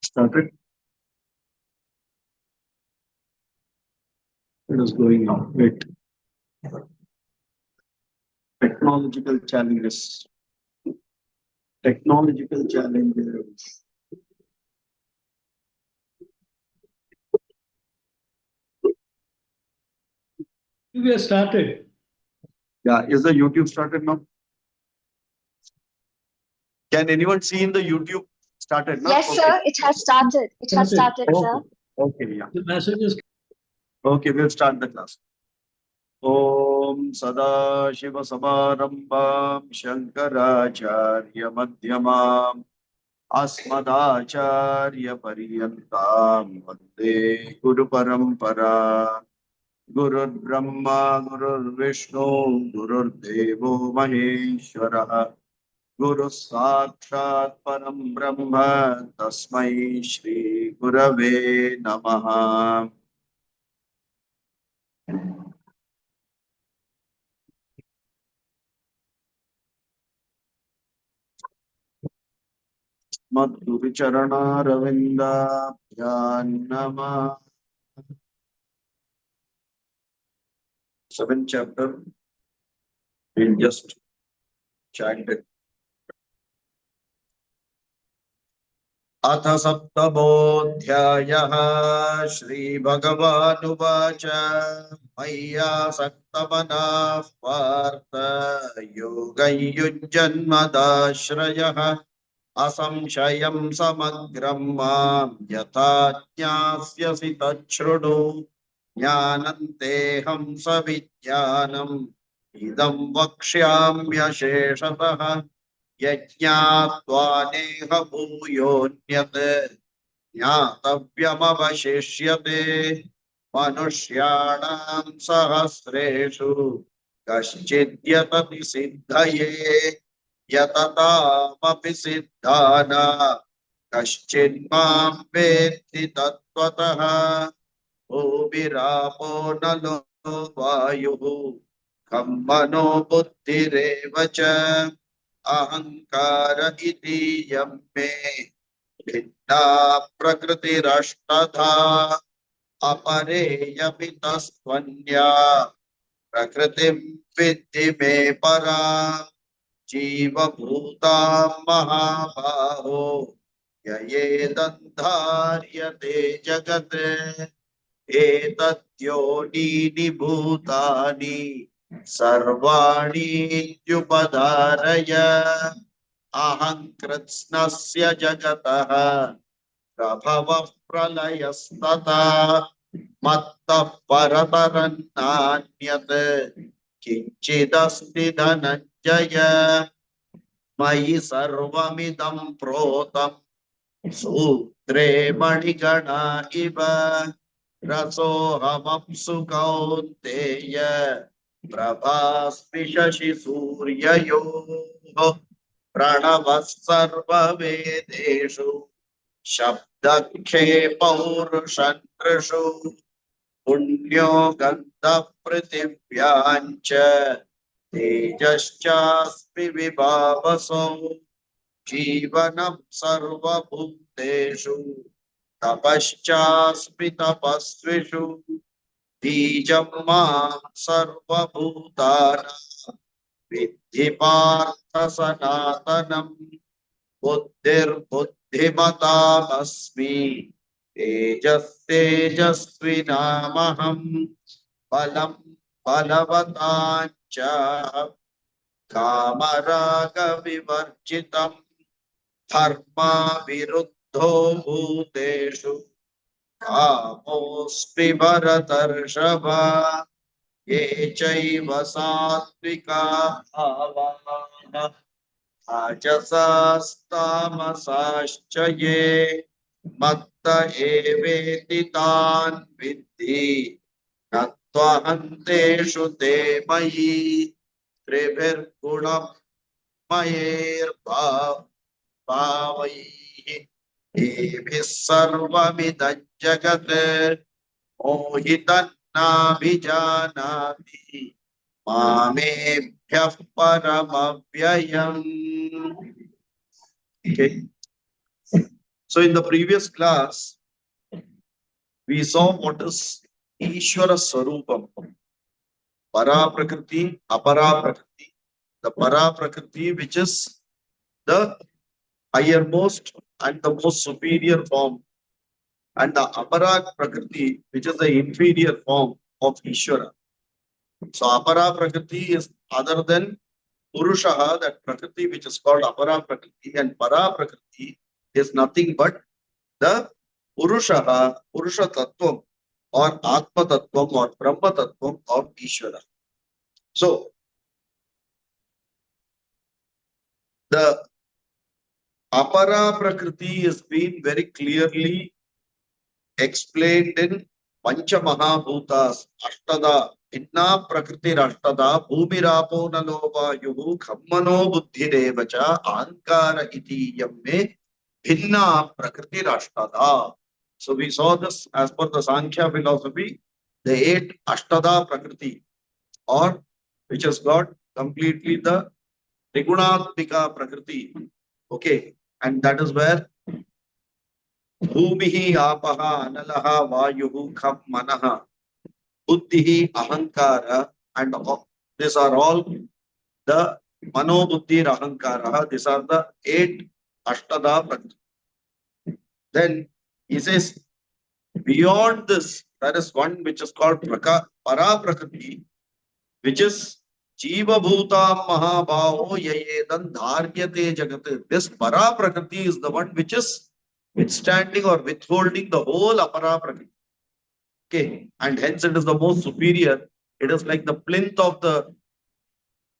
Started. It is going on. Wait. Technological challenges. Technological challenges. We have started. Yeah, is the YouTube started now? Can anyone see in the YouTube started now? Yes, sir. It has started. It has started, sir. Okay, yeah. The message is Okay, we'll start the class. Om Sadashiva Samarambham Shankaracharya Madhyamam Asmadacharya Paryantam Vande Guru Parampara. Guru Brahma, Guru Vishnu, Guru Devo Maheshwara, Guru Sakshat Param Brahma, Tasmai Shri Gurave Namaha. Madhuri Charana Ravinda Nama. 7th chapter. We'll just chant it. अथ सप्तमोऽध्यायः श्रीभगवानुवाच मय्यासक्तमनः पार्थ योगं युञ्जन्मदाश्रयः असंशयं समग्रं मां यथा ज्ञास्यसि तच्छृणु ज्ञानं तेऽहं सविज्ञानम् इदं वक्ष्याम्यशेषतः यज्ञात्वा नेह भूयोऽन्यत् ज्ञातव्यमवशिष्यते मनुष्याणां सहस्रेषु कश्चिद्यतति सिद्धये यततामपि सिद्धानां कश्चिन्मां वेत्ति तत्त्वतः भूमिरापो नलो वायुः खं मनो बुद्धिरेव च अहंकार इतीयं मे भिन्ना प्रकृतिरष्टधा अपरेयमितस्त्वन्या प्रकृतिं विद्धि मे परा जीवभूतां महाबाहो ययेदन्धार्यते जगत् एतद्योनीनि भूतानि सर्वाणीत्युपधारय अहं कृत्स्नस्य जगतः प्रभवः प्रलयस्तथा मत्तः परतरं नान्यत् किञ्चिदस्ति धनञ्जय मयि सर्वमिदं प्रोतं सूत्रे मणिगणा इव रसोऽहमप्सु कौन्तेय प्रभास्मि शशिसूर्ययोः प्रणवः सर्ववेदेषु शब्दखे पौरुषनृषु पुण्यो गन्धः पृथिव्यां च तेजश्चास्मि विभावसो जीवनं सर्वभूतेषु तपश्चास्मि तपस्विषु बीजं मां सर्वभूतानां विद्धि पार्थ सनातनम् बुद्धिर्बुद्धिमतामस्मि तेजस्तेजस्विनामहं बलं बलवतां च कामरागविवर्जितं धर्मा विरुद्धो भूतेषु कामोऽस्मि भरतर्षभ ये चैव सात्विका भावाः राजसास्तामसाश्च ये मत्त एवेति तान् विद्धि न त्वहं तेषु ते मयि त्रिभिर्गुणमयैर्भावैः एभिः सर्वमिदं जगत् मोहितं नाभिजानाति मामेभ्यः परमव्ययम्. Okay. So So in the previous class, we saw what is Ishvara Swarupam. Para Prakriti, Apara Prakriti. The Para Prakriti, which is the highermost and the most superior form, and the Apara Prakriti, which is the inferior form of Ishvara. So Apara Prakriti is other than Purushaha, that Prakriti which is called Apara Prakriti, and Para Prakriti is nothing but the Purushaha, Purusha Tattvam, or Atma Tattvam, or Brahma Tattvam of Ishvara. So the Apara Prakriti is being very clearly explained in Pancha Mahabhutas, Ashtada, Inna Prakriti Ashtada, Bhumirapo Nalova Yuhu, Kammano Buddhi Devacha, Ankara Iti Yamme, Bhinna Prakriti Ashtada. So we saw this as per the Sankhya philosophy, the 8 Ashtada Prakriti, or which has got completely the Trigunatmika Prakriti. Okay, and that is where Bhumihi Apaha Analaha Vayuhu Kham Manaha Buddhihi Ahankara, and these are all the Mano Buddhi Ahankara. These are the 8 Ashtada Prakriti. Then he says, beyond this, there is one which is called Para Prakriti, which is Jiva Bhutam Mahabhavo Yayedan Dharyate Jagat. This Para Prakriti is the one which is withstanding or withholding the whole Apara Prakriti. Okay, and hence it is the most superior. It is like the plinth of the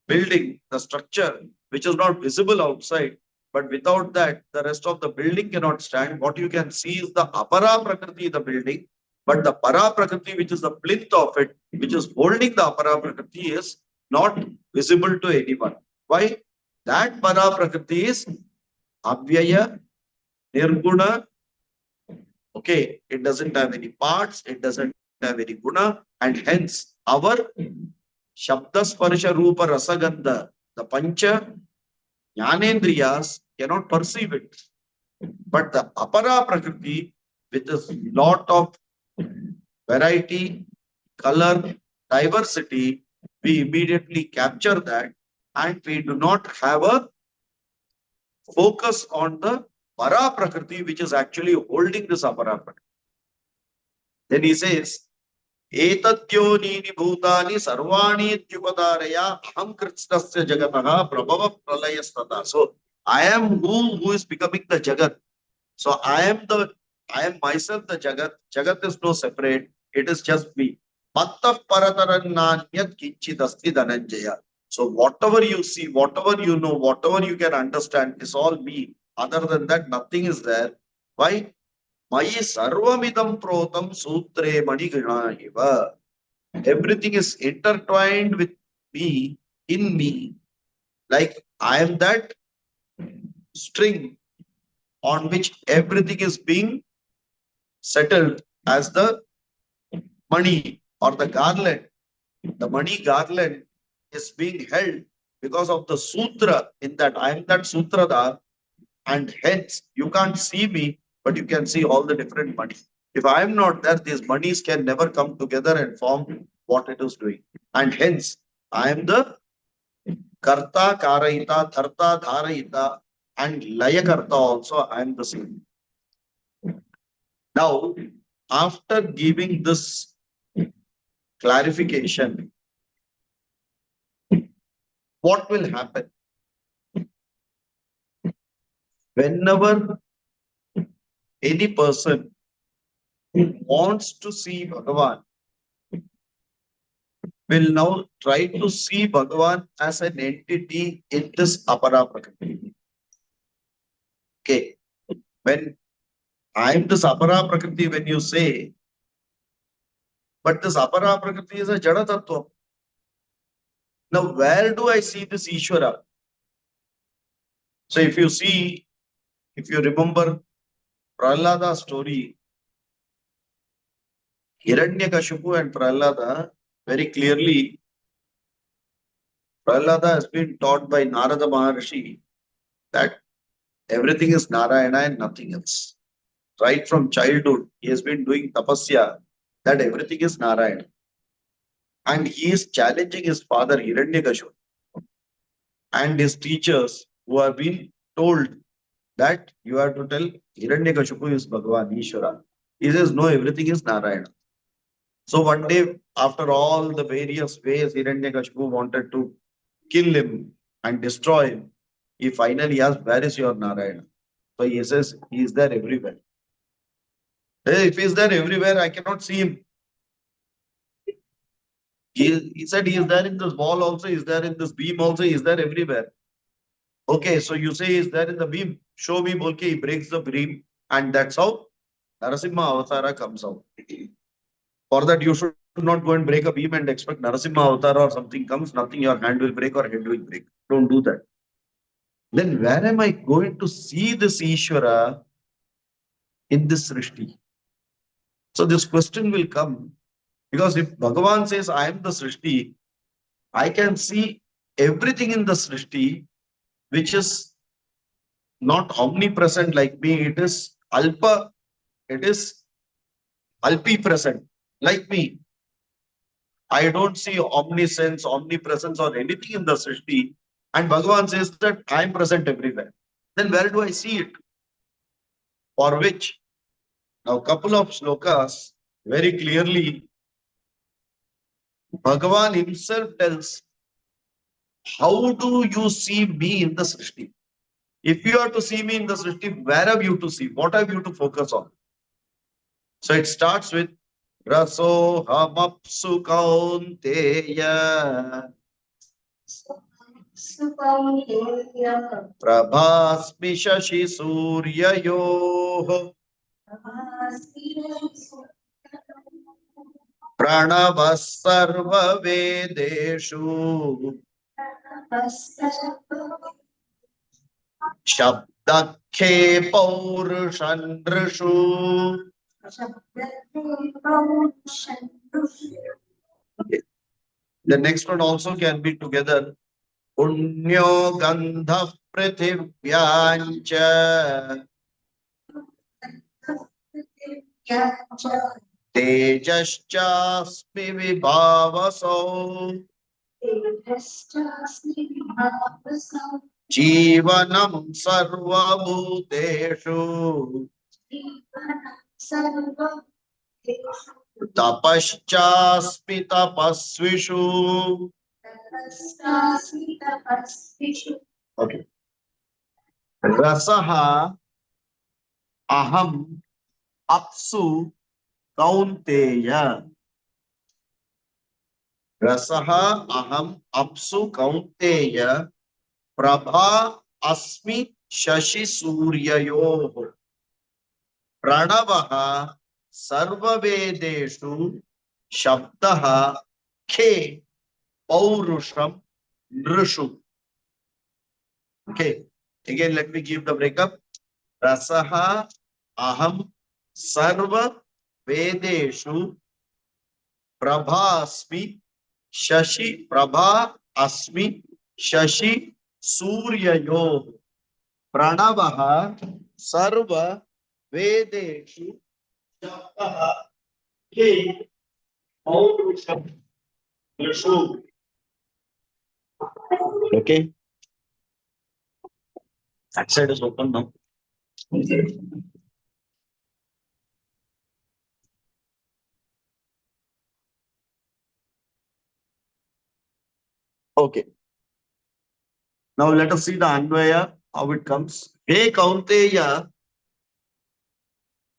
building, the structure, which is not visible outside. But without that, the rest of the building cannot stand. What you can see is the Apara Prakriti, the building, but the Para Prakriti, which is the plinth of it, which is holding the Apara Prakriti, is not visible to anyone. Why? That Para Prakriti is Avyaya, Nirguna. Okay, it doesn't have any parts, it doesn't have any guna, and hence our Shabda Sparsha Rupa Rasagandha, the Pancha Jnanendriyas cannot perceive it. But the Apara Prakriti, with a lot of variety, color, diversity, we immediately capture that, and we do not have a focus on the Para Prakriti, which is actually holding this Apara Prakriti. Then he says, Etatyonini bhutani sarvani tyupadaraya aham kritsnasya jagataha prabhava pralayastata. So I am who is becoming the Jagat. So I am myself the Jagat. Jagat is no separate. It is just me. Mattah paratarannanyat kinchidasti dhananjaya. So whatever you see, whatever you know, whatever you can understand is all me. Other than that, nothing is there. Why? Mayi sarvamidam protam sutre manigana iva. Everything is intertwined with me, in me. Like I am that string on which everything is being settled as the money or the garland. The money garland is being held because of the sutra in that I am that sutradhar, and hence you can't see me, but you can see all the different money. If I am not there, these monies can never come together and form what it is doing. And hence, I am the Karta, Karayita, Dharta, Dharayita, and Layakarta also, I am the same. Now, after giving this clarification, what will happen? Whenever any person who wants to see Bhagavan will now try to see Bhagavan as an entity in this Apara Prakriti. Okay. When I am this Apara Prakriti, when you say, but this Apara Prakriti is a Jada Tattva. Now, where do I see this Ishvara? So if you see, if you remember Prahlada's story, Hiranyakashipu and Prahlada, very clearly, Prahlada has been taught by Narada Maharshi that everything is Narayana and nothing else. right from childhood, he has been doing tapasya, that everything is Narayana. And he is challenging his father, Hiranyakashipu, and his teachers who have been told that you have to tell Hiranyakashipu is Bhagavan, Ishvara. He says, no, everything is Narayana. So one day, after all the various ways Hiranyakashipu wanted to kill him and destroy him, he finally asked, where is your Narayana? So he says, he is there everywhere. Hey, if he is there everywhere, I cannot see him. He said he is there in this wall also, he is there in this beam also, he is there everywhere. Okay, so you say he is there in the beam. Show me, Bolke, he breaks the beam, and that's how Narasimha Avatara comes out. For that, you should not go and break a beam and expect Narasimha Avatara or something comes, nothing, your hand will break or head will break. Don't do that. Then where am I going to see this Ishvara in this Srishti? So this question will come, because if Bhagavan says, I am the Srishti, I can see everything in the Srishti which is not omnipresent like me, it is Alpa, it is Alpi present like me. I don't see omniscience, omnipresence or anything in the Srishti. And Bhagavan says that I am present everywhere. Then where do I see it? For which? Now, couple of slokas very clearly, Bhagavan himself tells, how do you see me in the Srishti? If you are to see me in the Srishti, where have you to see? What have you to focus on? So it starts with Raso Hamapsu Kaunteya Prabhasmi Shashi Suryayoh Pranavah Sarva Vedeshu Shabdakhe Paurushandrishu. The next one also can be together. Punyo Gandha Prithivyancha Tejaschasmi Vibhavaso Jivanam Sarvabhuteshu Tapaschasmi Tapasvishu. Okay. Rasaha Aham Apsu Kaunteya. Rasaha Aham Apsu Kaunteya Prabha Asmi Shashi Suryayoh Pranavaha Sarvavedeshu Shabdaha Khe Paurusham Nrishu. Okay. Again, let me give the breakup. Rasaha Aham Sarva Vedeshu Prabha Asmi Shashi Prabha Asmi Shashi Suryayo Pranavaha Sarva Vedeshu Shabdaha Ke Paurusham Nrishu. Okay. That side is open now. Okay. Now let us see the Anvaya, how it comes. He Kaunteya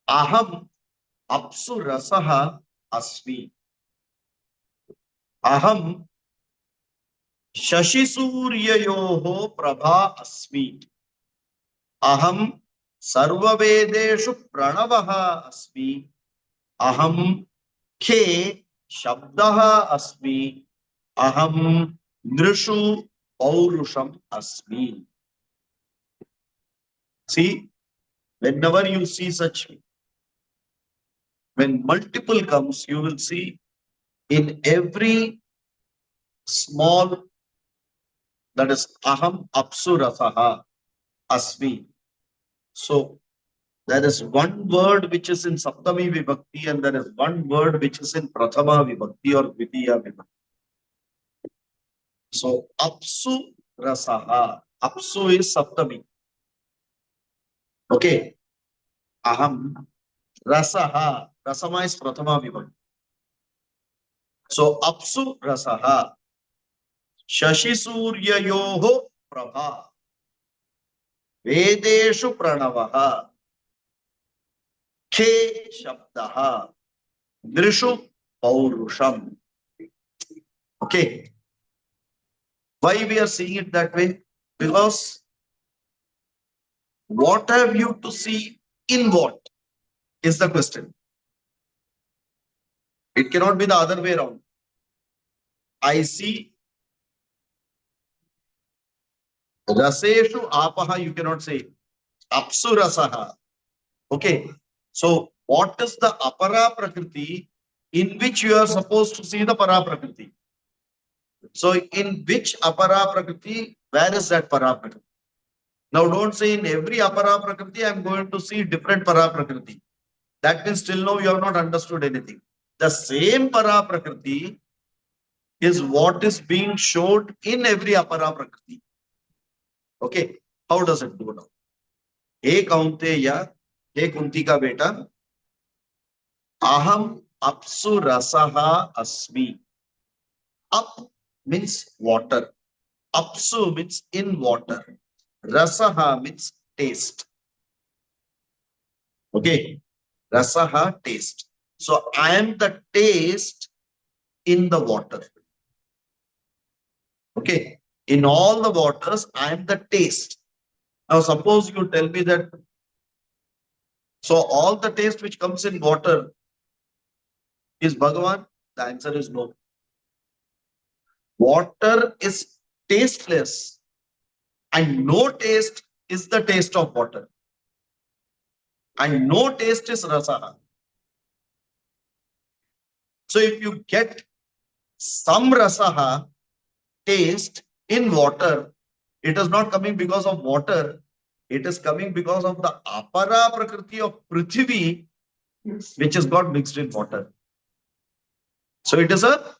Aham Apsu Rasaha Asmi. Aham Shashi Suryayoho Prabha Asmi. Aham Sarvavedeshu Pranavaha Asmi. Aham Khe Shabdaha Asmi. Aham Nrishu Paurusham Asmi. See, whenever you see such, when multiple comes, you will see in every small, that is Aham Apsu Rasaha Asmi. So There is one word which is in Saptami Vibhakti and there is one word which is in Prathama Vibhakti or Dvitiya Vibhakti. So, Apsu Rasaha. Apsu is Saptami. Okay. Aham Rasaha. Rasama is Prathama Vibhakti. So, Apsu Rasaha. Shashi Suryayoho Prabha. Vedeshu Pranavaha. Ke Shabdaha. Drishu Paurusham. Okay. Why we are seeing it that way? Because what have you to see in what is the question. It cannot be the other way around. I see Raseshu Apaha, you cannot say Apsu Rasaha. Okay. So what is the Apara Prakriti in which you are supposed to see the Para Prakriti? So in which Apara Prakriti, where is that Para Prakriti? Now don't say in every Apara Prakriti I am going to see different Para Prakriti. That means till now you have not understood anything. The same Para Prakriti is what is being showed in every Apara Prakriti. Okay, how does it go now? Hey Kaunteya, hey Kunti ka beta, Aham Apsu Rasaha Asmi. Up means water. Apsu means in water. Rasaha means taste. Okay, Rasaha taste. So I am the taste in the water. Okay, in all the waters, I am the taste. Now, suppose you tell me that, so all the taste which comes in water is Bhagavan? The answer is no. Water is tasteless and no taste is the taste of water. And no taste is rasaha. So if you get some rasaha taste in water, it is not coming because of water. It is coming because of the apara prakriti of Prithvi, which has got mixed in water. So it is a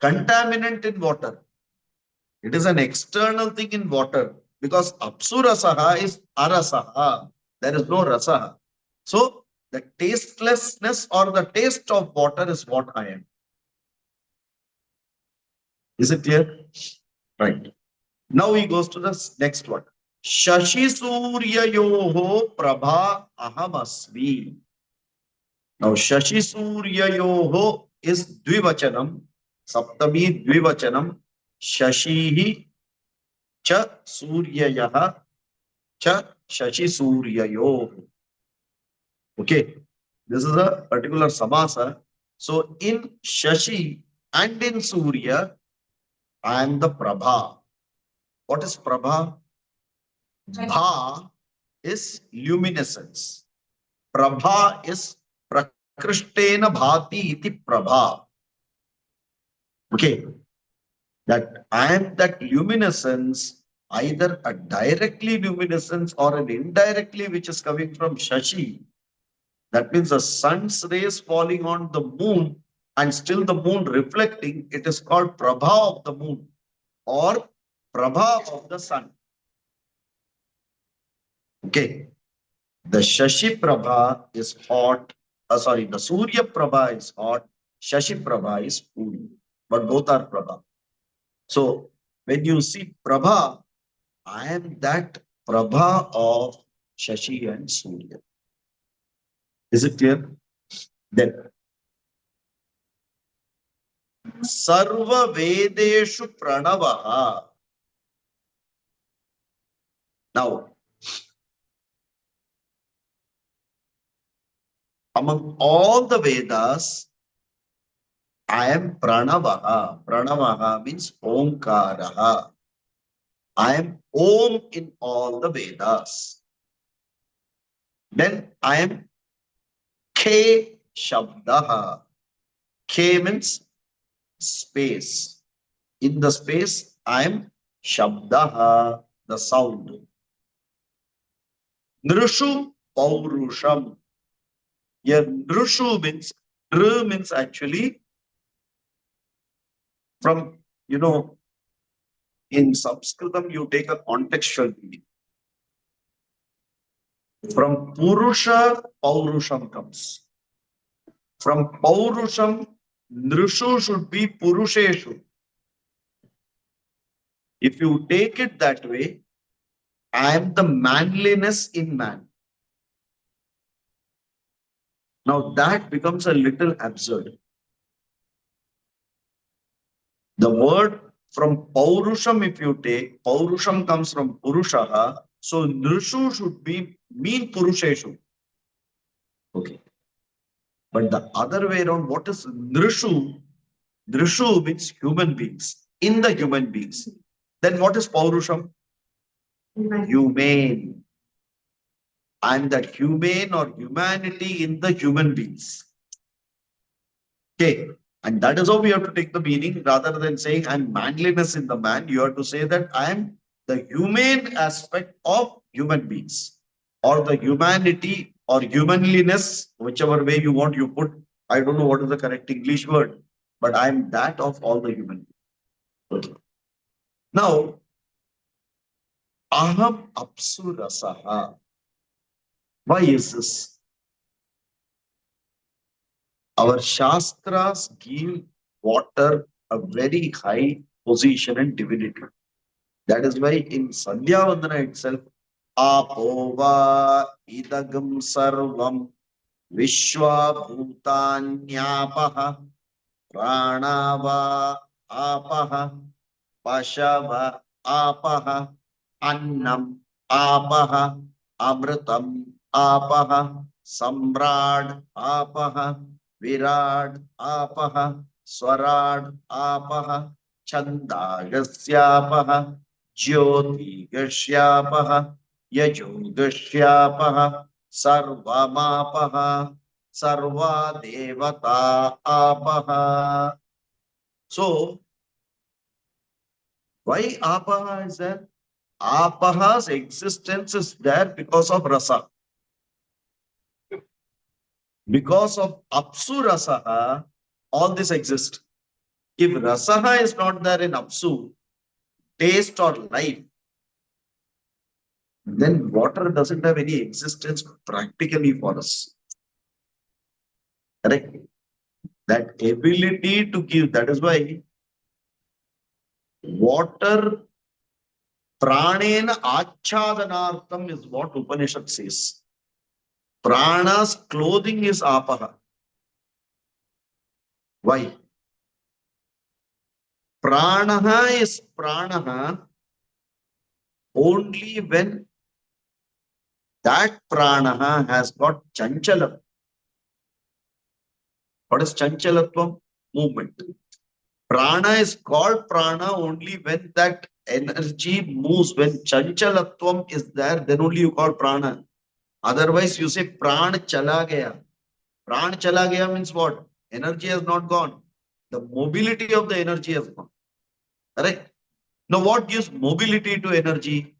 contaminant in water. It is an external thing in water because apsurasaha is arasaha. There is no rasaha. So the tastelessness or the taste of water is what I am. Is it clear? Right. Now he goes to the next one. Shashi Surya Yoho Prabha Ahamasmi. Now Shashi Surya Yoho is Dvivachanam. Saptami Dvivachanam. Shashihi Cha Suryayaha Cha Shashi Suryayo. Okay. This is a particular samasa. So in Shashi and in Surya, I am the Prabha. What is Prabha? Bha is luminescence. Prabha is Prakrishtena Bhati iti Prabha. Okay. That I am that luminescence, either a directly luminescence or an indirectly which is coming from Shashi. That means the sun's rays falling on the moon and still the moon reflecting, it is called Prabha of the moon or Prabha of the sun. Okay. The Shashi Prabha is hot. The Surya Prabha is hot. Shashi Prabha is cool. But both are Prabha. So when you see Prabha, I am that Prabha of Shashi and Surya. Is it clear? Then Sarva Vedeshu Pranavaha. Now, among all the Vedas, I am Pranavaha. Pranavaha means Omkaraha. I am Om in all the Vedas. Then I am K Shabdaha. K means space. In the space, I am Shabdaha, the sound. Nrishu Paurusham. Here, Nrushu means, Nr means actually from, in Sanskritam, you take a contextual meaning. From Purusha, Paurusham comes. From Paurusham, Nrushu should be Purusheshu. If you take it that way, I am the manliness in man. Now that becomes a little absurd. The word from Paurusham, if you take, Paurusham comes from Purushaha, so Nrishu should be mean Purusheshu. Okay. But the other way around, what is Nrishu? Nrishu means human beings, in the human beings. Then what is Paurusham? Humane. I'm that humane or humanity in the human beings. Okay. And that is how we have to take the meaning rather than saying I'm manliness in the man. You have to say that I'm the humane aspect of human beings or the humanity or humanliness, whichever way you want you put. I don't know what is the correct English word, but I'm that of all the human beings. Okay. Now, aham apsu rasaha. Why is this? Our Shastras give water a very high position and divinity. That is why in Sandhya Vandana itself, Apova idagam sarvam vishwa bhutanyapaha pranava apaha pashava apaha annam apaha amritam apaha samrad apaha virad apaha swarad apaha chandagasyapaha ज्योतिगस्यापः यजुगस्यापः सर्वमापः सर्वा देवता आपः. So, why apaha is there? Apaha's existence is there because of rasa. Because of apsu rasaha, all this exists. If rasaha is not there in apsu, taste or life, then water doesn't have any existence practically for us. Correct? That ability to give, that is why water pranena achadanartham is what Upanishad says. Prana's clothing is apaha. Why? Pranaha is pranaha only when that pranaha has got chanchalam. What is chanchalatvam? Movement. Prana is called prana only when that energy moves. When chanchalatvam is there, then only you call prana. Otherwise, you say pran chala gaya. Pran chala gaya means what? Energy has not gone. The mobility of the energy has gone. Correct? Now, what gives mobility to energy?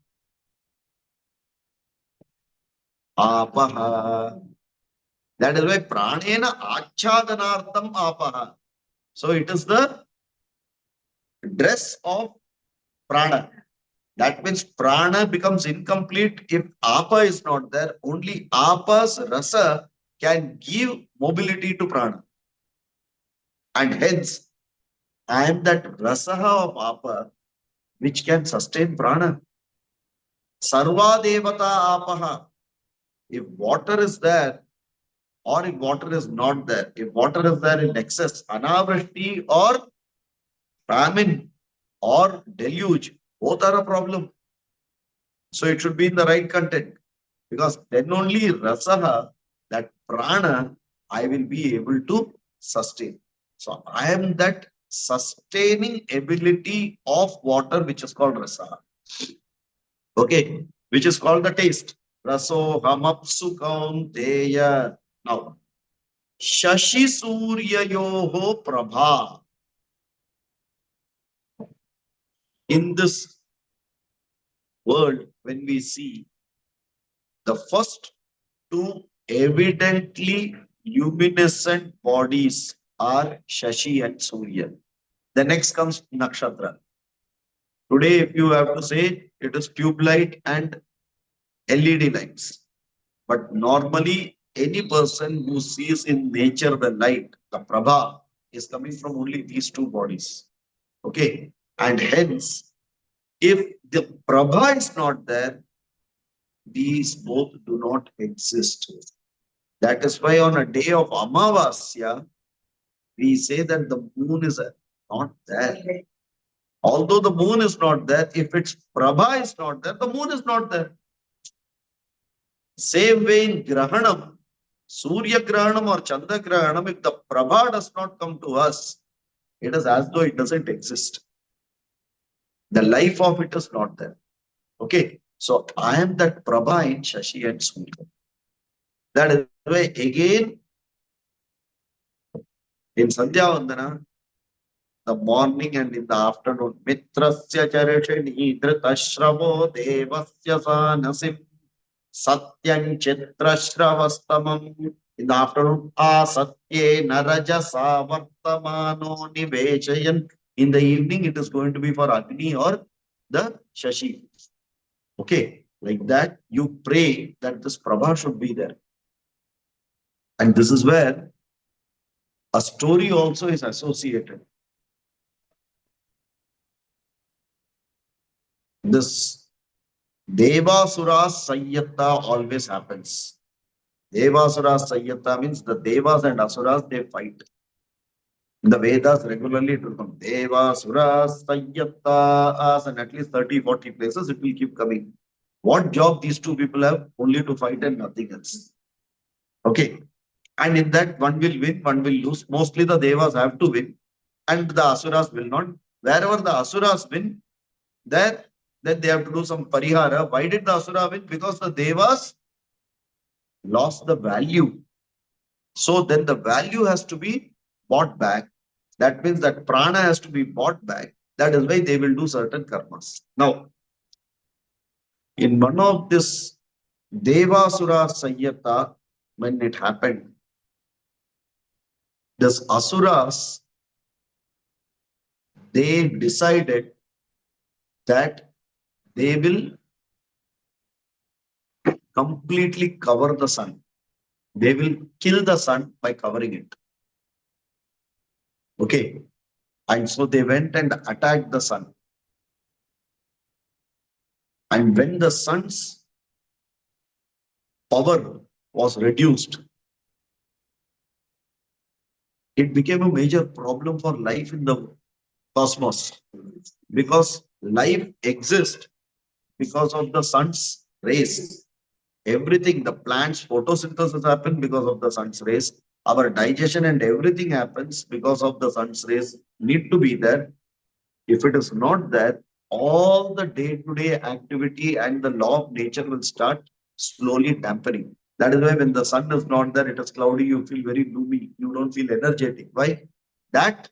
Apaha. That is why pranena achadanartham apaha. So it is the dress of prana. That means prana becomes incomplete if apa is not there. Only apa's rasa can give mobility to prana. And hence, I am that rasaha of apa which can sustain prana. Sarva devata apaha. If water is there or if water is not there, if water is there in excess, anavrishti or famine or deluge, both are a problem. So it should be in the right content. Because then only rasaha, that prana, I will be able to sustain. So I am that sustaining ability of water, which is called rasaha. Okay, which is called the taste. Raso hamapsu kaunteya. Now, shashi surya yoho prabha. In this world, when we see the first two evidently luminescent bodies are Shashi and Surya. The next comes Nakshatra. Today, if you have to say, it is tube light and LED lights. But normally, any person who sees in nature the light, the prabha, is coming from only these two bodies. Okay. And hence, if the prabha is not there, these both do not exist. That is why on a day of Amavasya, we say that the moon is not there. Although the moon is not there, if its prabha is not there, the moon is not there. Same way in Grahanam, Surya Grahanam or Chandra Grahanam, if the prabha does not come to us, it is as though it doesn't exist. The life of it is not there. Okay. So I am that prabha in Shashi and Surya. That is why again in Sandhya Vandana, the morning and in the afternoon, Mitrasya Charashini Dhritashravo Devasya Sanasim Satyam Chitrashravastamam. In the afternoon, Asatye Narajasa Vartamano Nivechayan. In the evening, it is going to be for Agni or the Shashi. Okay, like that, you pray that this Prabha should be there. And this is where a story also is associated. This Devasura Sayyata always happens. Devasura Sayyata means the Devas and Asuras, they fight. In the Vedas, regularly it will come Devasura Sayyata, and at least 30, 40 places it will keep coming. What job these two people have? Only to fight and nothing else. Okay. And in that, one will win, one will lose. Mostly the Devas have to win, and the Asuras will not. Wherever the Asuras win, there then they have to do some parihara. Why did the Asura win? Because the Devas lost the value. So then the value has to be bought back. That means that prana has to be bought back. That is why they will do certain karmas. Now, in one of this Devasura Sayyata, when it happened, this Asuras, they decided that they will completely cover the sun. They will kill the sun by covering it. Okay. And so they went and attacked the sun. And when the sun's power was reduced, it became a major problem for life in the cosmos. Because life exists because of the sun's rays. Everything, the plants, photosynthesis happens because of the sun's rays. Our digestion and everything happens because of the sun's rays need to be there. If it is not there, all the day-to-day activity and the law of nature will start slowly dampening. That is why when the sun is not there, it is cloudy, you feel very gloomy, you don't feel energetic. Why? That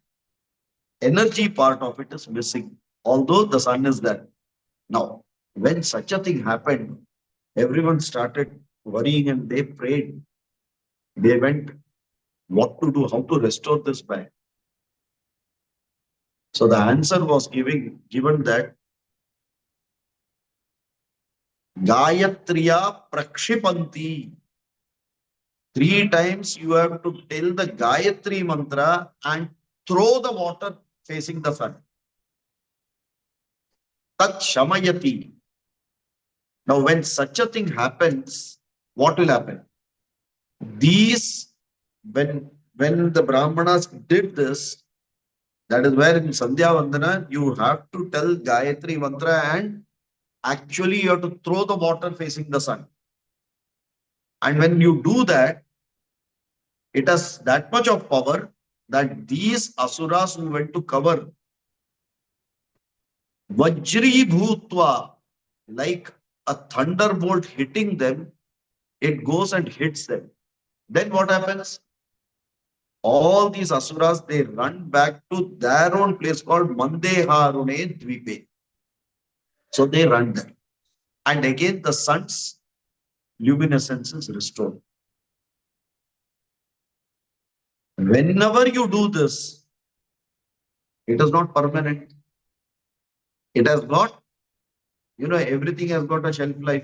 energy part of it is missing, although the sun is there. Now, when such a thing happened, everyone started worrying and they prayed. They went, what to do, how to restore this back. So the answer was given that Gayatriya Prakshipanti. 3 times you have to tell the Gayatri mantra and throw the water facing the sun. Tat Shamayati. Now, when such a thing happens, what will happen? These, when the Brahmanas did this, that is where in Sandhya Vandana, you have to tell Gayatri mantra and actually you have to throw the water facing the sun. And when you do that, it has that much of power that these asuras who went to cover Vajri Bhutva, like a thunderbolt hitting them, it goes and hits them. Then what happens? All these asuras, they run back to their own place called Mandeharune Dvipe. So they run there. And again, the sun's luminescence is restored. Whenever you do this, it is not permanent. It has got, everything has got a shelf life.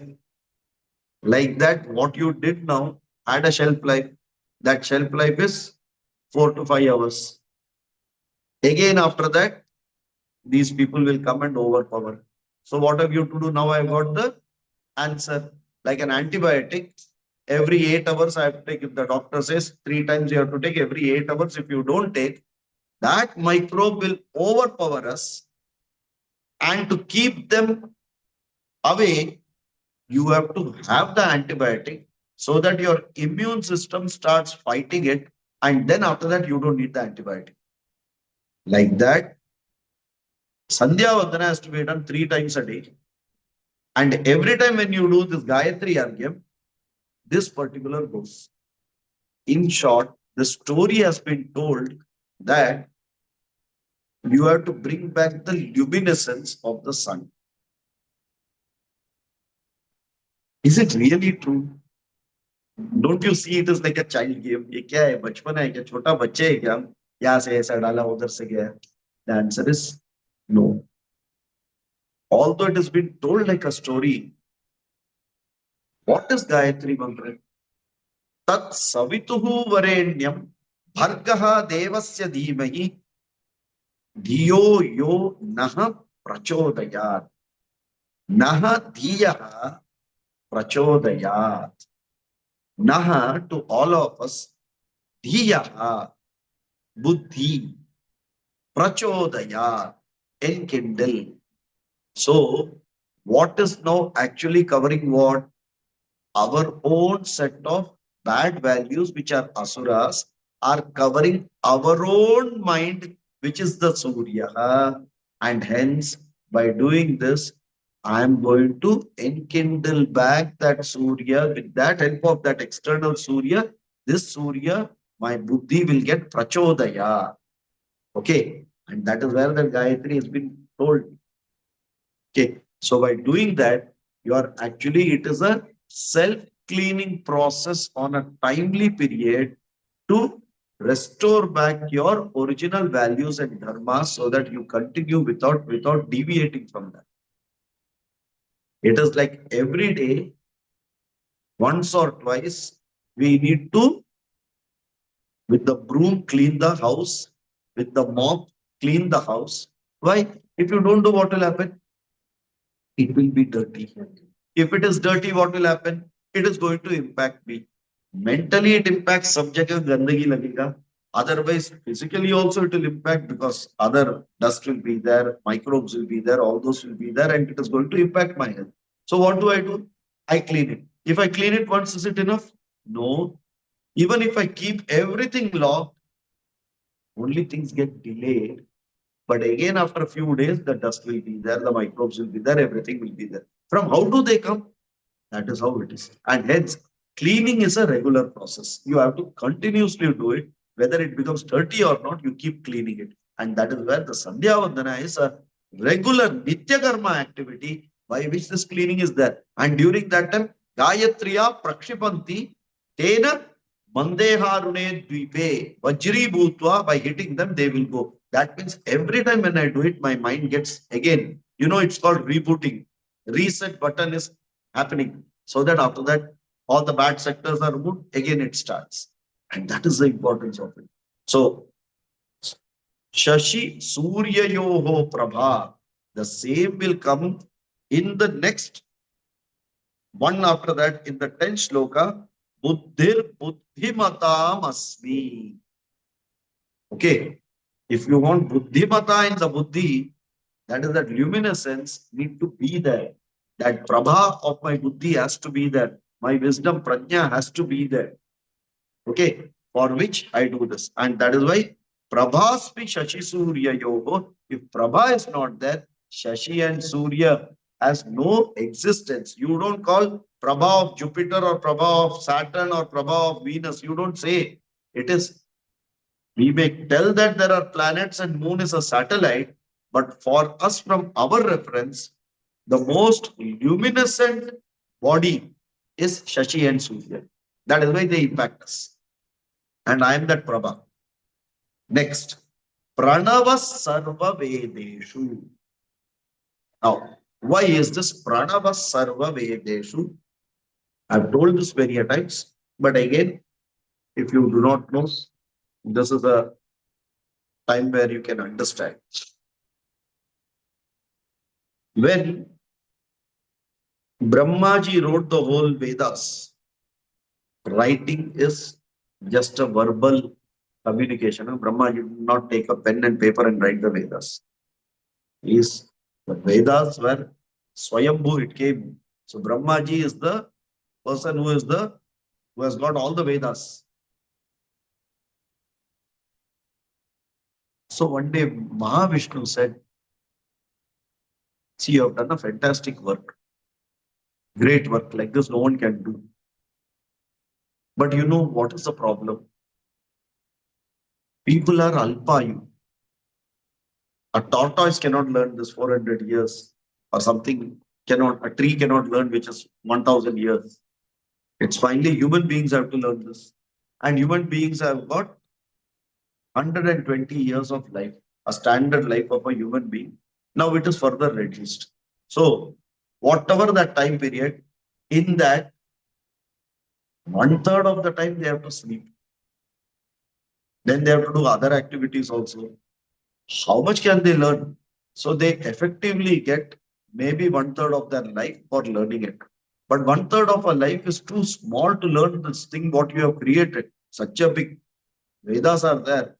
Like that, what you did now had a shelf life. That shelf life is 4 to 5 hours. Again, after that, these people will come and overpower. So what have you to do now? I've got the answer. Like an antibiotic, every 8 hours I have to take. If the doctor says 3 times you have to take, every 8 hours, if you don't take, that microbe will overpower us. And to keep them away, you have to have the antibiotic so that your immune system starts fighting it. And then after that, you don't need the antibiotic. Like that, Sandhya Vandana has to be done 3 times a day. And every time when you do this Gayatri Argyam, this particular goes. In short, the story has been told that you have to bring back the luminescence of the sun. Is it really true? Don't you see it as like a child game? ये क्या है? बचपन है क्या? छोटा बच्चे है क्या? यहाँ से ऐसा डाला उधर से गया. The answer is no. Although it has been told like a story, what is Gayatri Mantra? Tat savituhu varenyam bhargaha devasya dhimahi dhiyo yo naha prachodayat. Naha dhiyaha prachodayat. Naha to all of us, dhiyaha, buddhi, prachodayat, enkindle. So, what is now actually covering what? Our own set of bad values, which are asuras, are covering our own mind, which is the Surya. And hence, by doing this, I am going to enkindle back that Surya. With that help of that external Surya, this Surya, my buddhi will get prachodaya. Okay. And that is where the Gayatri has been told. Okay. So by doing that, you are actually, it is a self-cleaning process on a timely period to restore back your original values and dharmas so that you continue without deviating from that. It is like every day, once or twice, we need to, with the broom, clean the house, with the mop, clean the house. Why? If you don't do, what will happen? It will be dirty. If it is dirty, what will happen? It is going to impact me. Mentally, it impacts subject gandagi lagega. Otherwise, physically also it will impact because other dust will be there, microbes will be there, all those will be there, and it is going to impact my health. So what do? I clean it. If I clean it once, is it enough? No. Even if I keep everything locked, only things get delayed. But again, after a few days, the dust will be there, the microbes will be there, everything will be there. From how do they come? That is how it is. And hence, cleaning is a regular process. You have to continuously do it. Whether it becomes dirty or not, you keep cleaning it. And that is where the Sandhya Vandana is a regular Nitya Karma activity by which this cleaning is there. And during that time, Gayatriya Prakshipanti Tena Mandeharune Dvipe Vajri Bhutva, by hitting them, they will go. That means every time when I do it, my mind gets again, it's called rebooting. Reset button is happening so that after that, all the bad sectors are removed, again it starts. And that is the importance of it. So, Shashi Surya Yoho Prabha, the same will come in the next one after that, in the 10th shloka, Buddhir Buddhimatam Asmi. Okay. If you want Buddhimata in the Buddhi, that is that luminescence need to be there. That Prabha of my Buddhi has to be there. My wisdom Prajna has to be there. Okay. For which I do this. And that is why Prabhasmi Shashi Surya Yogo. If Prabha is not there, Shashi and Surya has no existence. You don't call Prabha of Jupiter or Prabha of Saturn or Prabha of Venus. You don't say. It is, we may tell that there are planets and moon is a satellite, but for us from our reference, the most luminescent body is Shashi and Surya. That is why they impact us. And I am that Prabha. Next, Pranava Sarva Vedeshu. Now, why is this Pranava Sarva Vedeshu? I've told this many a times, but again, if you do not know, this is a time where you can understand. When Brahmaji wrote the whole Vedas, writing is just a verbal communication. Brahmaji did not take a pen and paper and write the Vedas. The Vedas were Swayambhu, it came. So Brahmaji is the person who has got all the Vedas. So one day Mahavishnu said, see, you have done a fantastic work. Great work. Like this, no one can do. But you know what is the problem? People are alpayu. A tortoise cannot learn this 400 years or something. A tree cannot learn which is 1000 years. It's finally human beings have to learn this. And human beings have got 120 years of life, a standard life of a human being. Now it is further reduced. So whatever that time period, in that 1/3 of the time they have to sleep. Then they have to do other activities also. How much can they learn? So they effectively get maybe 1/3 of their life for learning it. But 1/3 of a life is too small to learn this thing what you have created. Such a big Vedas are there.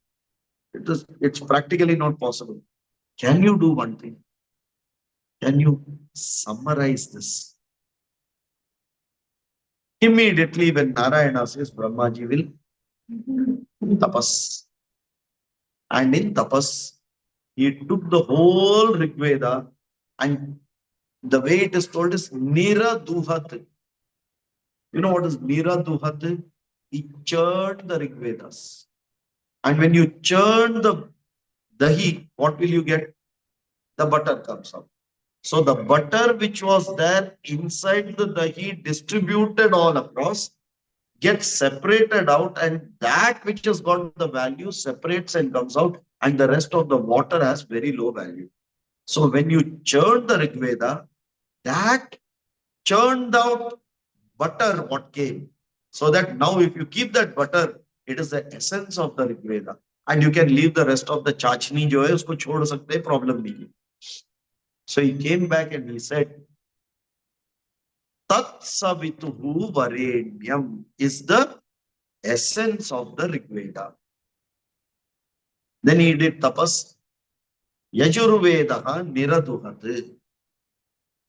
It's practically not possible. Can you do one thing? Can you summarize this? Immediately when Narayana says Brahmaji will tapas. And in tapas, he took the whole Rig Veda and the way it is told is Nira Duhat. You know what is Nira Duhat? He churned the Rig Vedas. And when you churn the dahi, what will you get? The butter comes out. So the butter which was there inside the dahi distributed all across gets separated out, and that which has got the value separates and comes out, and the rest of the water has very low value. So when you churn the Rig Veda, that churned out butter what came. So that now if you keep that butter, it is the essence of the Rig Veda. And you can leave the rest of the chachni jo hai, usko chhod sakte, problem nahi. So he came back and he said, Tat Savituhu Varenyam is the essence of the Rig Veda. Then he did tapas. Yajurvedaha Niraduhat.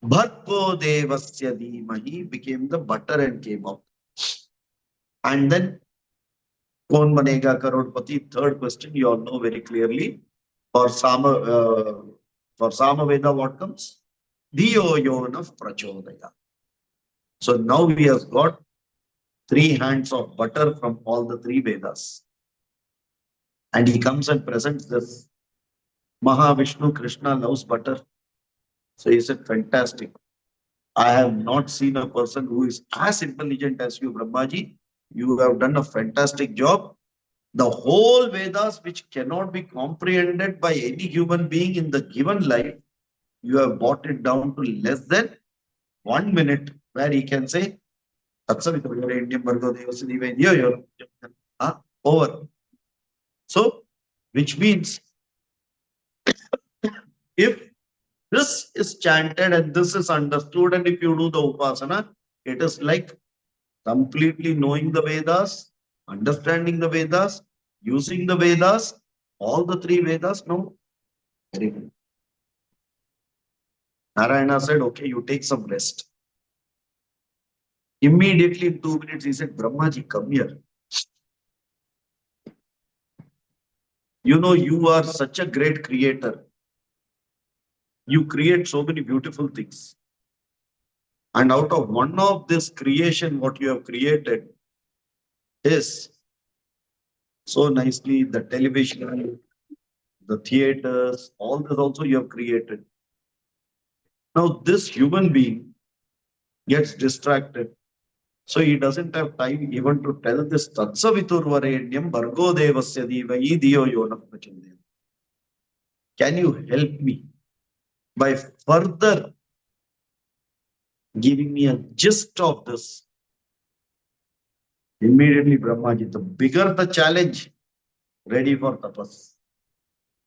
Bhatpo Devasya Dhimahi became the butter and came out. And then Kaun Banega Karodpati, third question, you all know very clearly. For Samaveda, what comes? Dhiyo Yona Prachodaya. So now we have got 3 hands of butter from all the 3 Vedas. And he comes and presents this. Mahavishnu Krishna loves butter. So he said, fantastic. I have not seen a person who is as intelligent as you, Brahmaji. You have done a fantastic job. The whole Vedas, which cannot be comprehended by any human being in the given life, you have brought it down to less than 1 minute, where he can say, over. So, which means if this is chanted and this is understood, and if you do the upasana, it is like completely knowing the Vedas, understanding the Vedas, using the Vedas, all the 3 Vedas. No, very good. Narayana said, okay, you take some rest. Immediately in 2 minutes, he said, Brahmaji, come here. You know, you are such a great creator. You create so many beautiful things. And out of one of this creation, what you have created is so nicely the television, the theaters, all this also you have created. Now, this human being gets distracted So he doesn't have time even to tell this Tatsaviturvarenyam Bhargo Devasya Dhimahi Dhiyo Yona Prachodayat. Can you help me by further giving me a gist of this? Immediately Brahmaji, the bigger the challenge, ready for tapas.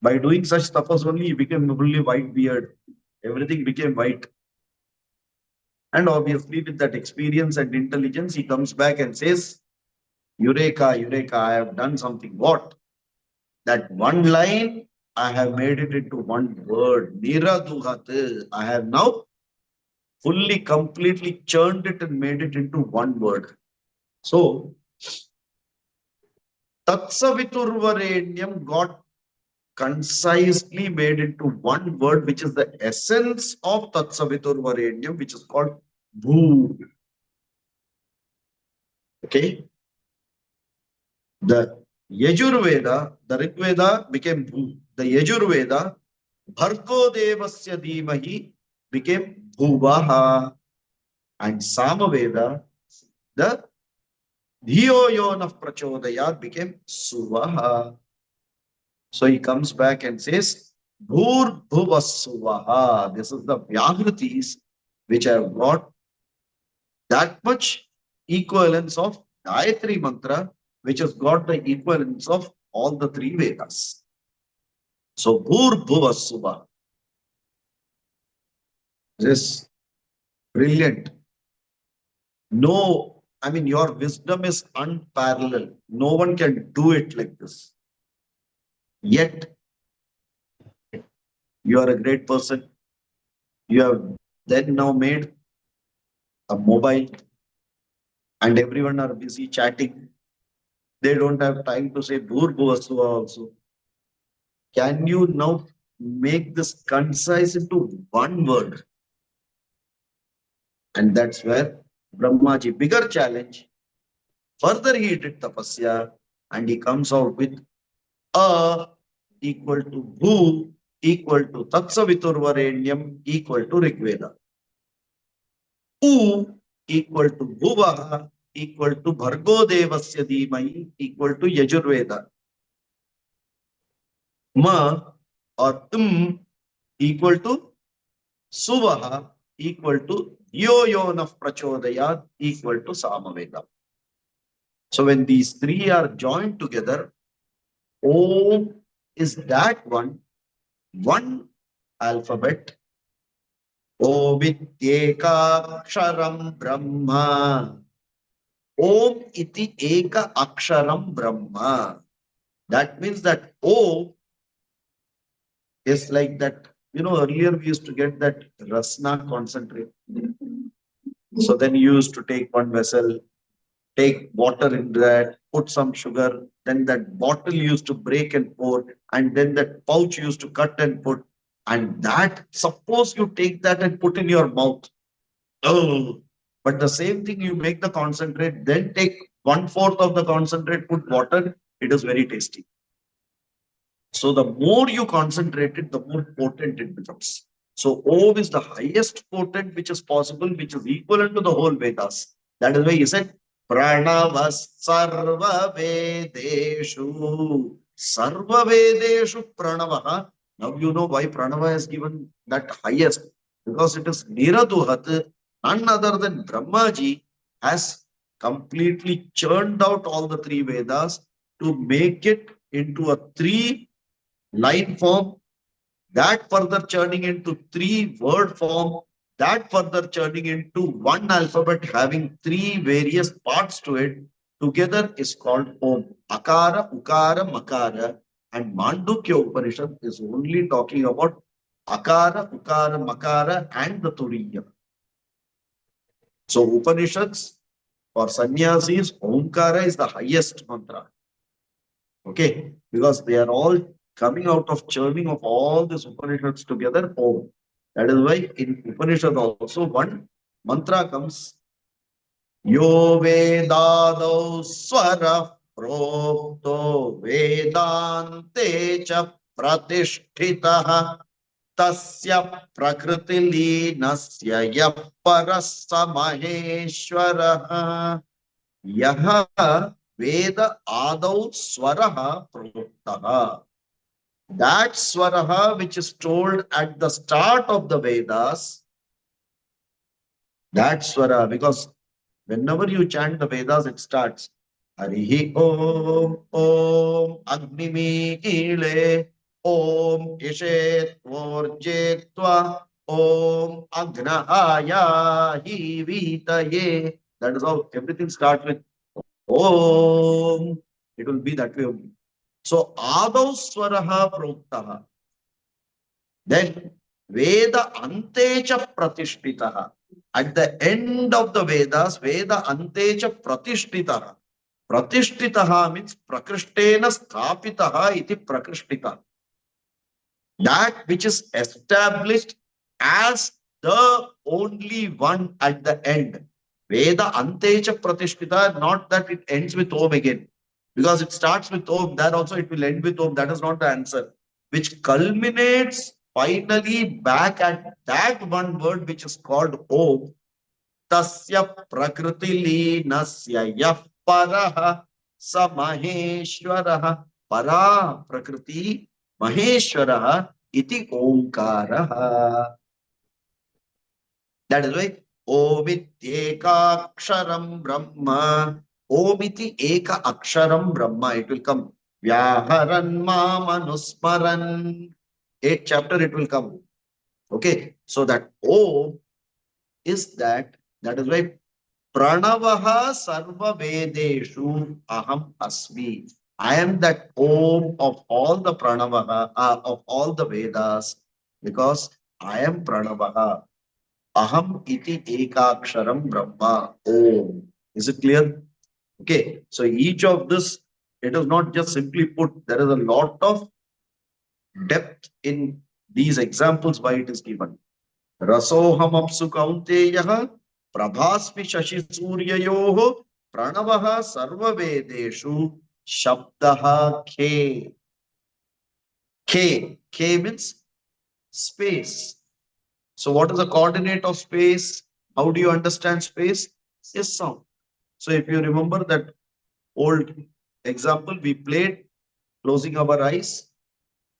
By doing such tapas only, he became fully white beard. Everything became white. And obviously, with that experience and intelligence, he comes back and says, Eureka, Eureka, I have done something. What? That one line, I have made it into one word. Niraduhat. I have now fully, completely churned it and made it into one word. So, Tatsaviturvarenyam got concisely made into one word, which is the essence of Tatsaviturvarenyam, which is called Bhu. Okay? The Yajurveda, the Rigveda became Bhu. The Yajurveda, Bhargo Devasya Dhimahi became Bhuvaha. And Samaveda, the Dhiyo Yonah Prachodayat became Suvaha. So he comes back and says, Bhur Bhuvasuvaha. This is the Vyahritis which have got that much equivalence of Gayatri Mantra, which has got the equivalence of all the three Vedas. So Bhur Bhuvasuvaha. This is brilliant. No, I mean, your wisdom is unparalleled. No one can do it like this. Yet, you are a great person. You have then now made a mobile and everyone are busy chatting. They don't have time to say Bhur Bhuvasuva also. Can you now make this concise into one word? And that's where Brahmaji, bigger challenge. Further he did tapasya and he comes out with A equal to Bhu equal to Tatsaviturvarenyam equal to Rigveda. U equal to Bhuvaha equal to Bhargo Devasya Dhimai equal to Yajurveda. Ma or equal to Suvaha equal to Yo Yonah Prachodayat equal to Samaveda. So when these three are joined together, Om is that one alphabet. Om ityekaksharam Brahma. Om iti eka aksharam Brahma. That means that O is like that. You know, earlier we used to get that rasna concentrate. So then you used to take one vessel, take water in that, put some sugar, then that bottle used to break and pour, and then that pouch used to cut and put. And that, suppose you take that and put in your mouth. Oh, but the same thing you make the concentrate, then take 1/4 of the concentrate, put water, it is very tasty. So the more you concentrate it, the more potent it becomes. So Om is the highest potent which is possible, which is equivalent to the whole Vedas. That is why he said, Pranava Sarva Vedeshu. Sarva Vedeshu Pranavaha. Now you know why Pranava has given that highest. Because it is Niraduhat, none other than Brahmaji has completely churned out all the three Vedas to make it into a three-line form, that further churning into three-word form, that further churning into one alphabet having three various parts to it. Together is called Om. Akara, Ukara, Makara. And Mandukya Upanishad is only talking about Akara, Ukara, Makara and the Turiya. So Upanishads for sannyasis, Omkara is the highest mantra. Okay, because they are all coming out of churning of all these Upanishads together. Om. That is why in Upanishad also one mantra comes. Yo Vedado Swara Prokto Vedante Cha Pratishtitaha Tasya prakriti linasya yah parassa maheshwaraha yaha veda adau swaraha proktaha. That swaraha which is told at the start of the Vedas, that swara, because whenever you chant the Vedas, it starts Harihi Om Om Agnimile Om Ishet Vorjetva Om Agnahaya Hivitaye. That is how everything starts with Om. It will be that way only. So Adau Swaraha Proktaha. Then Veda Antecha Pratishtitaha. At the end of the Vedas, Veda Antecha Pratishtitaha. Pratishtitaha means Prakrishtena Sthapitaha iti Prakrishtita. That which is established as the only one at the end. Veda Antecha Pratishtita, not that it ends with Om again. Because it starts with Om, that also it will end with Om. That is not the answer. Which culminates finally back at that one word which is called Om. Tasya prakriti linasya yah paraha sa maheshwaraha. Para prakriti maheshwaraha iti omkaraha. That is why Omityekaksharam Brahma. Omiti eka aksharam Brahma. It will come. Vyaharan mamanusmaran. 8th chapter it will come. Okay. So that Om is that. That is why Pranavaha sarva vedeshu aham asmi. I am that Om of all the Pranavaha, of all the Vedas, because I am Pranavaha. Aham iti ekaksharam Brahma. Om. Is it clear? Okay. So each of this, it is not just simply put. There is a lot of depth in these examples why it is given. Rasoham apsu kaunteyaha prabhasmi shashi suryayoho pranavaha sarva vedeshu shabdaha ke. K means space. So what is the coordinate of space? How do you understand space? Is sound. So if you remember that old example we played, closing our eyes,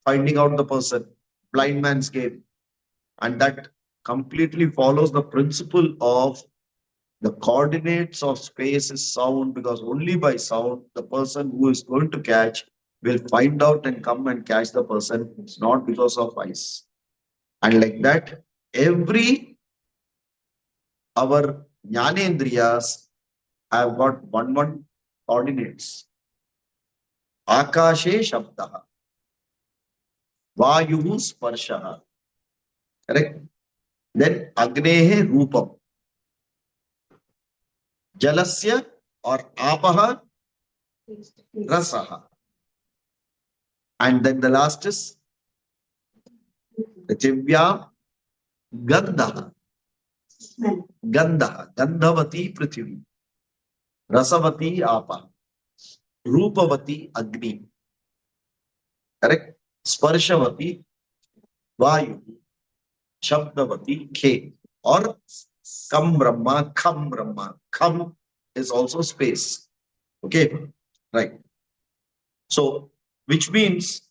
finding out the person, blind man's game. And that completely follows the principle of the coordinates of space is sound, because only by sound the person who is going to catch will find out and come and catch the person. It's not because of eyes. And like that, every our jnanendriyas have got one coordinates. Akashe shabdaha, vayuhu sparshaha. Correct? Then agnehe rupam, jalasya or apaha rasaha. And then the last is Prithivya Gandha. Gandha. Gandhavati Prithvi. Rasavati Apa. Rupavati Agni. Correct? Sparshavati Vayu. Shabdavati K. Or Kam Brahma, Kham Brahma. Kham is also space. Okay? Right. So, which means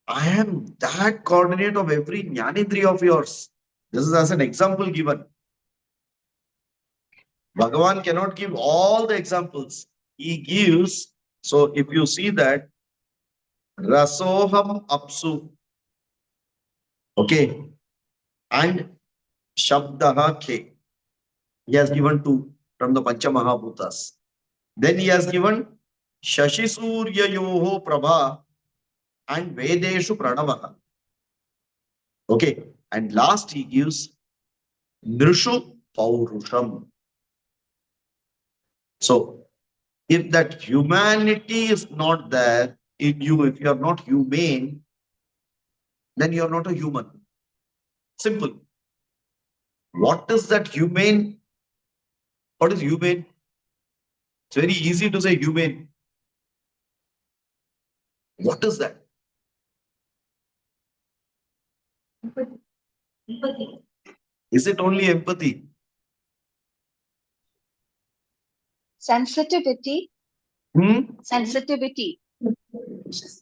I am that coordinate of every jnanendriya of yours. This is as an example given. Bhagavan cannot give all the examples. He gives, so if you see that, Rasoham Apsu, okay, and Shabdaha Ke. He has given two from the Pancha Mahabhutas. Then he has given Shashi Surya Yoho Prabha and Vedeshu Pranavaha. Okay, and last he gives Nrishu Paurusham. So, if that humanity is not there in you, if you are not humane, then you are not a human. Simple. What is that humane? What is humane? It's very easy to say humane. What is that? Empathy. Is it only empathy? Sensitivity. Sensitivity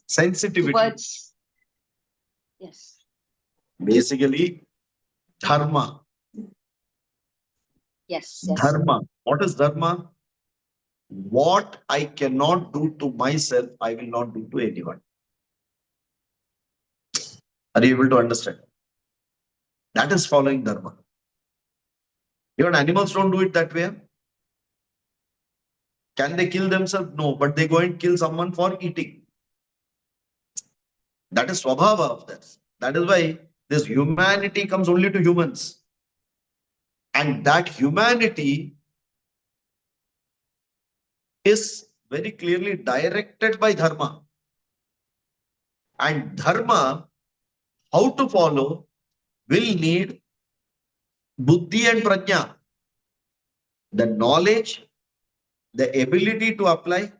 Sensitivity. towards. Yes. Basically, dharma. Yes. Yes. Dharma. What is dharma? What I cannot do to myself, I will not do to anyone. Are you able to understand? That is following dharma. Even animals don't do it that way. Can they kill themselves? No, but they go and kill someone for eating. That is swabhava of theirs. That is why this humanity comes only to humans. And that humanity is very clearly directed by dharma. And dharma, how to follow, will need buddhi and prajna. The knowledge, the ability to apply,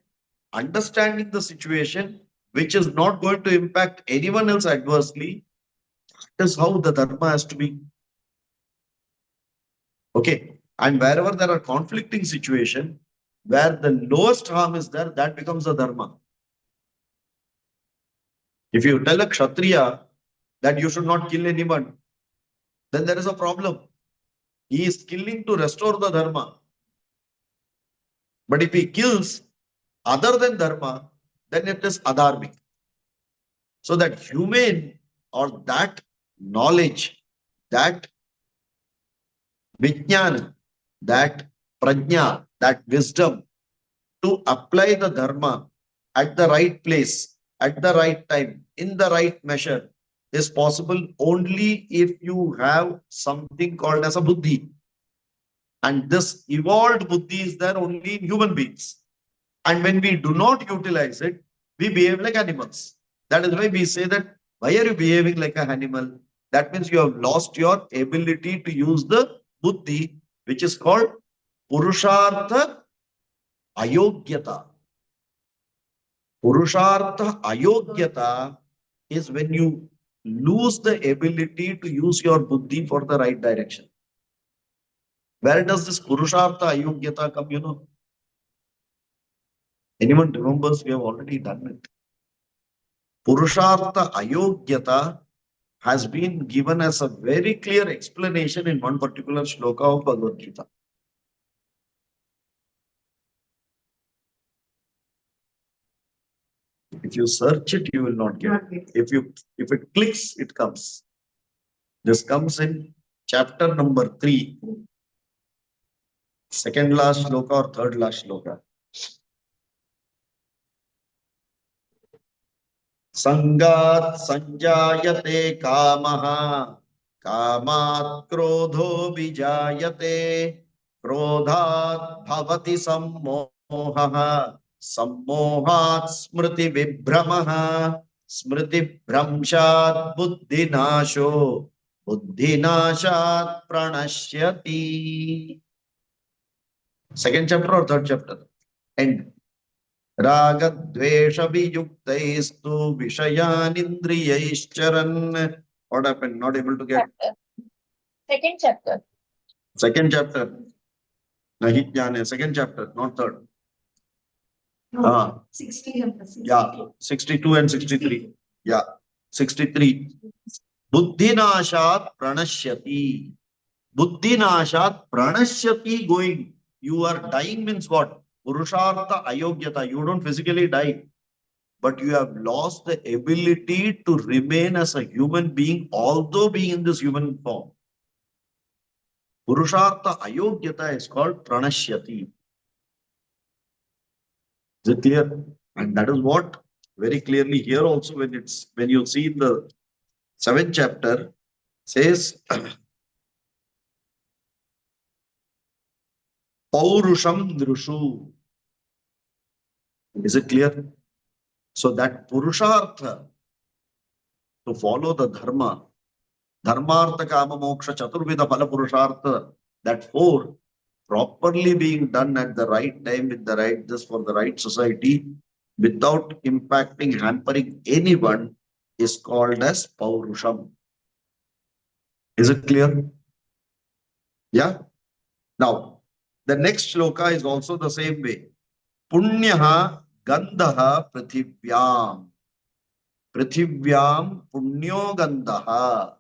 understanding the situation, which is not going to impact anyone else adversely. That is how the dharma has to be. Okay. And wherever there are conflicting situations, where the lowest harm is there, that becomes the dharma. If you tell a kshatriya that you should not kill anyone, then there is a problem. He is killing to restore the dharma. But if he kills other than dharma, then it is adharmic. So that humane or that knowledge, that vijnana, that prajna, that wisdom to apply the dharma at the right place, at the right time, in the right measure is possible only if you have something called as a buddhi. And this evolved buddhi is there only in human beings. And when we do not utilize it, we behave like animals. That is why we say that, why are you behaving like an animal? That means you have lost your ability to use the buddhi, which is called purushartha ayogyata. Purushartha ayogyata is when you lose the ability to use your buddhi for the right direction. Where does this purushartha ayogyata come, you know? Anyone remembers? We have already done it. Purushartha ayogyata has been given as a very clear explanation in one particular shloka of Bhagavad Gita. If you search it, you will not get it. If it clicks, it comes. This comes in chapter number 3, second last shloka or third last shloka. Sangat sanjayate kamaha, kamat krodho vijayate, krodhat bhavati sammohaha, sammohat smriti vibhramaha, smriti bhramshat buddhinasho, buddhinashat pranashyati. Second chapter or third chapter? End. Ragadveshabhiyuktaistu vishayanindriyaishcharan. What happened? Not able to get. Chapter. Second chapter. Second chapter. Nahi jnane. Second chapter, not third. No. 60. Yeah, 62 and 63. Yeah, 63. Buddhinashat pranashyati. Buddhinashat pranashyati going. You are dying means what? Purushartha ayogyata. You don't physically die, but you have lost the ability to remain as a human being, although being in this human form. Purushartha ayogyata is called pranashyati. Is it clear? And that is what very clearly here also when you see in the 7th chapter says Paurusham Nrushu. Is it clear? So that Purushartha, to follow the Dharma, Dharmartha Kama Moksha Chaturvida Phala Purushartha, that 4 properly being done at the right time with the right this for the right society without impacting, hampering anyone is called as Paurusham. Is it clear? Yeah. Now, the next shloka is also the same way. Punyaha Gandaha Prithivyam. Prithivyam Punyo Gandaha.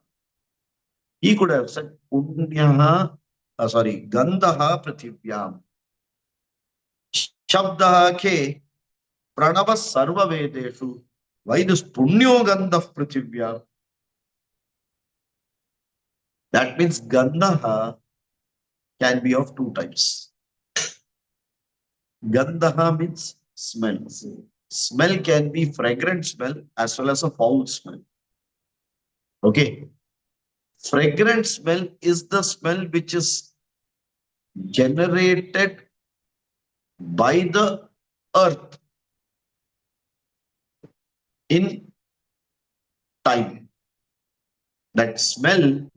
He could have said Punyaha, Gandaha Prithivyam. Shabdaha Ke Pranava Sarva Vedeshu. Why this Punyo Gandha Prithivyam? That means Gandaha can be of two types. Gandaha means smell. Smell can be fragrant smell as well as a foul smell. Okay. Fragrant smell is the smell which is generated by the earth in time. That smell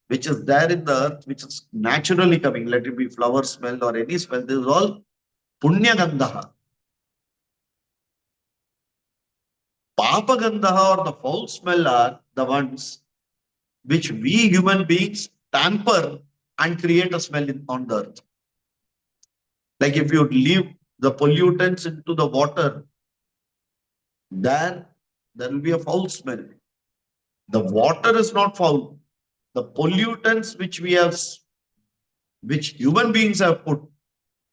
which is there in the earth, which is naturally coming, let it be flower smell or any smell, this is all Punya Gandaha. Papa Gandaha or the foul smell are the ones which we human beings tamper and create a smell on the earth. Like if you leave the pollutants into the water, then there will be a foul smell. The water is not foul. The pollutants which human beings have put,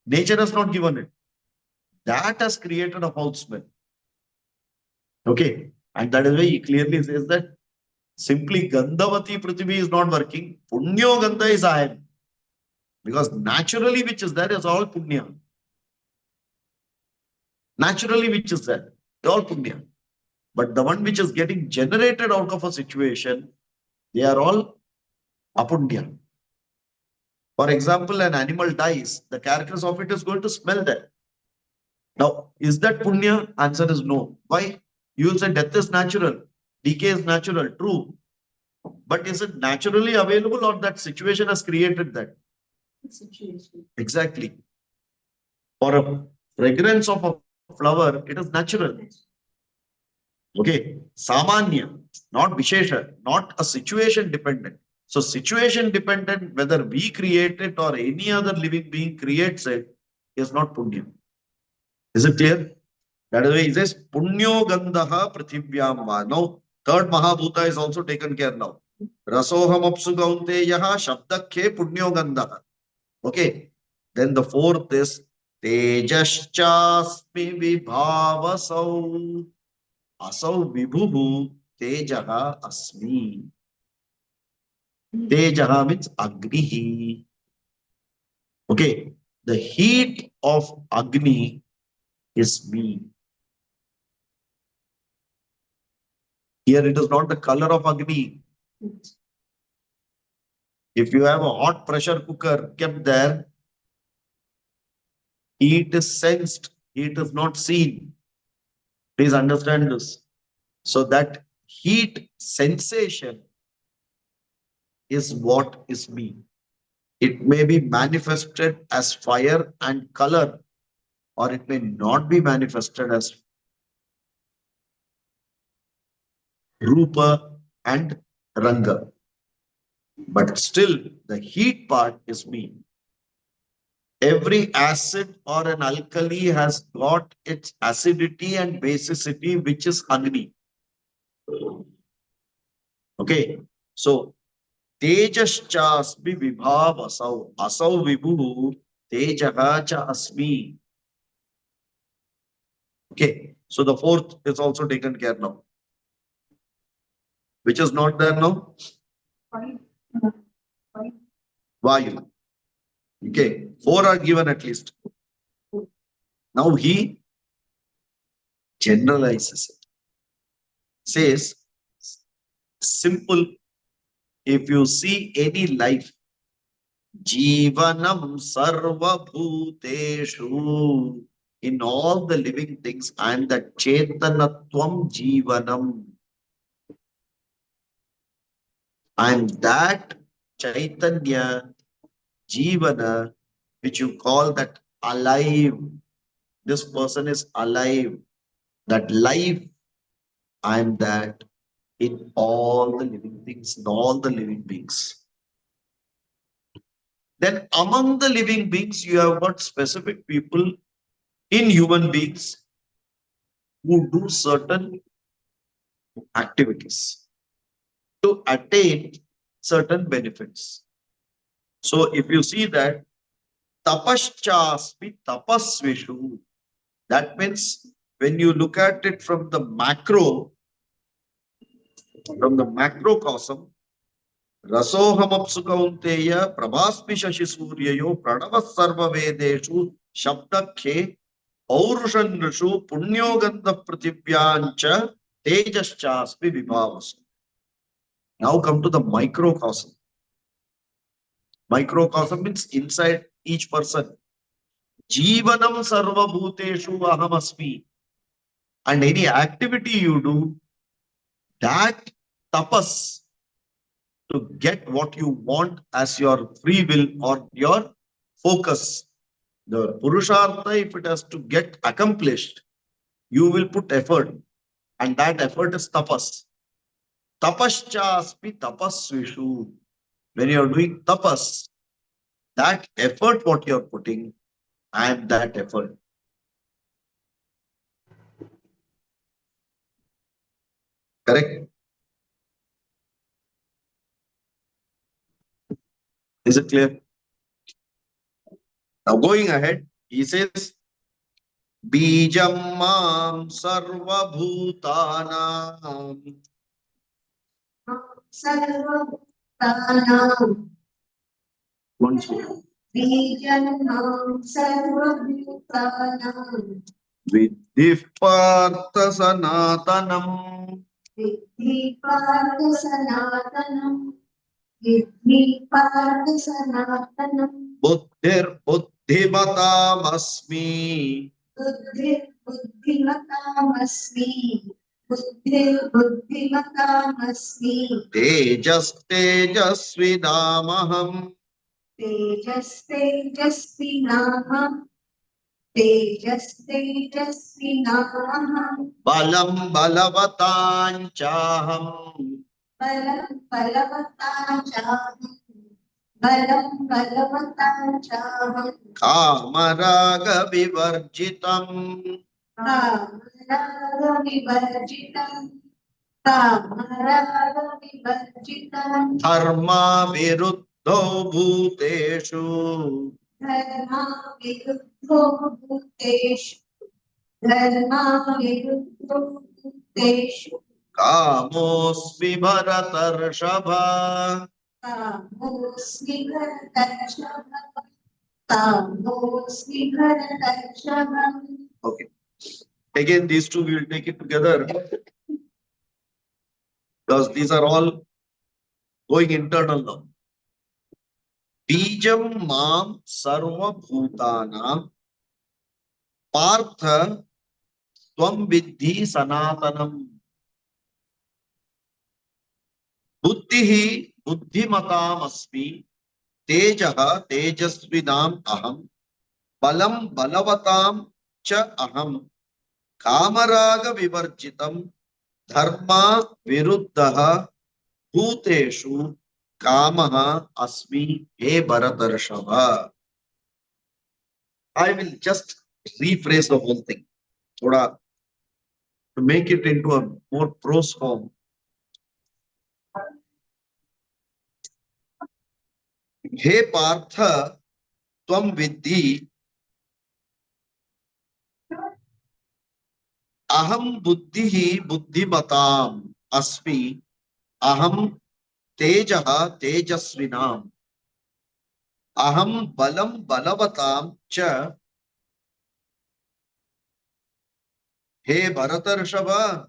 nature has not given it. That has created a foul smell. Okay. And that is why he clearly says that simply Gandhavati Prithvi is not working. Punyo Gandha is I am. Because naturally which is there is all Punya. Naturally which is there, all Punya. But the one which is getting generated out of a situation, they are all Apunya. For example, an animal dies, the carcass of it is going to smell there. Now, is that Punya? Answer is no. Why? You will say death is natural, decay is natural, true. But is it naturally available or that situation has created that? Situation. Exactly. For a fragrance of a flower, it is natural. Okay. Samanya, not Vishesha, not a situation dependent. So situation dependent, whether we create it or any other living being creates it, is not Punya. Is it clear? That is why he says Punyo Gandaha Prithivyam Va. Now, third Mahabhuta is also taken care now. Rasoham Apsu Gaunte Yaha Shabdakhe Punyo Gandaha. Okay. Then the fourth is Tejaschasmi Vibhavasau Asau Vibhubu Tejaha Asmi. Tejaha means Agnihi. Okay. The heat of Agni is me. Here it is not the color of Agni. If you have a hot pressure cooker kept there, heat is sensed, heat is not seen. Please understand this. So that heat sensation is what is me. It may be manifested as fire and color, or it may not be manifested as Rupa and Ranga. But still, the heat part is me. Every acid or an alkali has got its acidity and basicity, which is Agni. Okay. So, Tejaschasmi Vibhav Asau. Asau Vibhu Tejaha cha Asmi. Okay. So, the fourth is also taken care now. Which is not there now? Vayu. Okay. Four are given at least. Now he generalizes it. Says, simple, if you see any life, Jivanam sarva bhuteshu, in all the living things, I am the Chetanatvam Jivanam. I am that Chaitanya Jivana, which you call that alive. This person is alive. That life, I am that in all the living things, in all the living beings. Then among the living beings, you have got specific people in human beings who do certain activities to attain certain benefits. So if you see that tapaschasmi tapasvishu, that means when you look at it from the macrocosm, rasohamapsu kaunteya prabhasmi shashi suryayo pranavas sarva vedeshu shabdakhe paurushan rishu punyogandha pratibhyancha tejaschasmi vibhavasu. Now come to the microcosm. Microcosm means inside each person. Jivanam sarva bhuteshu ahamasmi. And any activity you do, that tapas to get what you want as your free will or your focus. The purushartha, if it has to get accomplished, you will put effort, and that effort is tapas. Tapaschaspi tapasvishu. When you are doing tapas, that effort what you are putting, I am that effort. Correct? Is it clear? Now going ahead, he says, Bijam mam sarva bhutanam. Sarvabhutanam Once more. Vijanam Sarvabhutanam Vidhi partha sanatanam. Vidhi Partha Sanatanam Vidhi Partha Sanatanam Buddhir buddhimatam asmi. Buddhir Buddhimatam-asmi Buddhir Buddhimatam-asmi Tejas tejasvidamaham. Tejas Tejasvinamam Tejas Tejasvinamam Balam balavatanchaham. Balam Balavatam-chaham Balam Balavatam-chaham Kamaraga vivarjitam. Kamaraga-vivarjitam Kamaraga-vivarjitam Dharma viruddho bhuteshu. Dharma-viruddho bhuteshu Dharma-viruddho bhuteshu Kamosmi bharatarshava. Kamosmi Bharatarshava Kamosmi Bharatarshava Okay. Again, these two we will take it together because these are all going internal now. Bijam mam sarva bhutana partha tvam vidhi sanatanam. Buddhihi buddhimatam asmi. Tejaha tejasvinam aham. Balam balavatam cha aham. Kamaraga vivarjitam. Dharma viruddha bhuteshu kamaha asmi he bharatarshava. I will just rephrase the whole thing. Thoda, to make it into a more prose form. He Partha, tvam vidhi aham buddhihi buddhimatam asmi aham tejaha tejasvinam aham balam balavatam cha he bharatarshava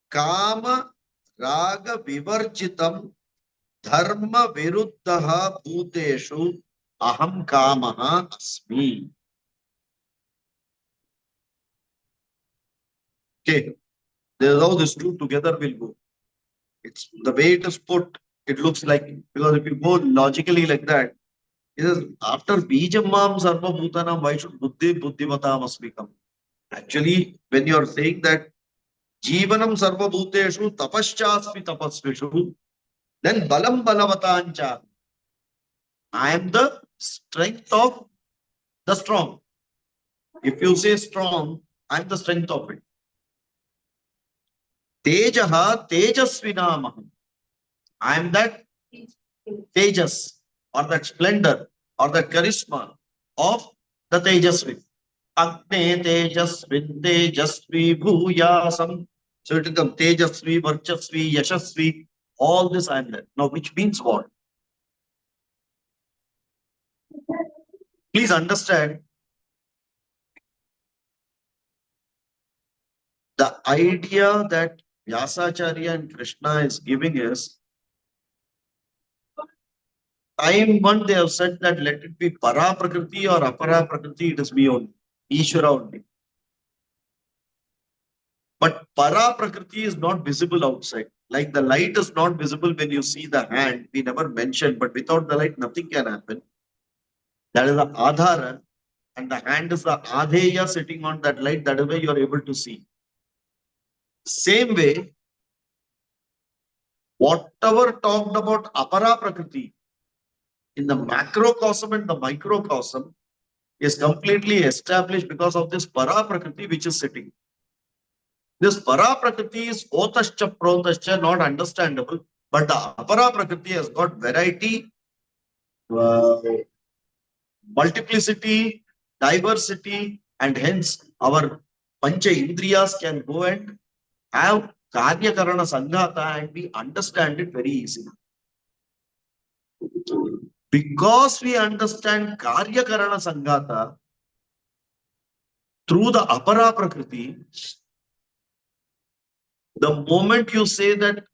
kama raga vivarjitam dharma viruddha bhuteshu aham kamaha asmi. Okay, this is how these two together will go. It's the way it is put, it looks like, because if you go logically like that, it is after Bijamam Sarva Bhutanam, why should Buddhi Buddhimatam asmi come? Actually, when you are saying that Jivanam Sarva Bhuteshu Tapaschasmi Tapasvishu, then Balam Balavatancha. I am the strength of the strong. If you say strong, I am the strength of it. Tejaha Tejasvinamaham. I am that Tejas or that splendor or that charisma of the Tejasvi. Agne Tejasvin Tejasvi Bhuyasam. So it becomes Tejasvi, Varchasvi, Yashasvi. All this I am there. Now, which means what? Please understand the idea that Vyasacharya and Krishna is giving is time one they have said that let it be para prakriti or apara prakriti, it is me only, Ishvara only. But para prakriti is not visible outside. Like the light is not visible when you see the hand. We never mentioned, but without the light, nothing can happen. That is the adhara, and the hand is the adheya sitting on that light. That is why you are able to see. Same way, whatever talked about apara prakriti in the macrocosm and the microcosm is completely established because of this para prakriti which is sitting. This para prakriti is otascha protascha, not understandable, but the apara prakriti has got variety, uh, multiplicity, diversity, and hence our pancha indriyas can go and have karya karana sanghata and we understand it very easily. Because we understand karya karana sanghata through the apara prakriti, the moment you say that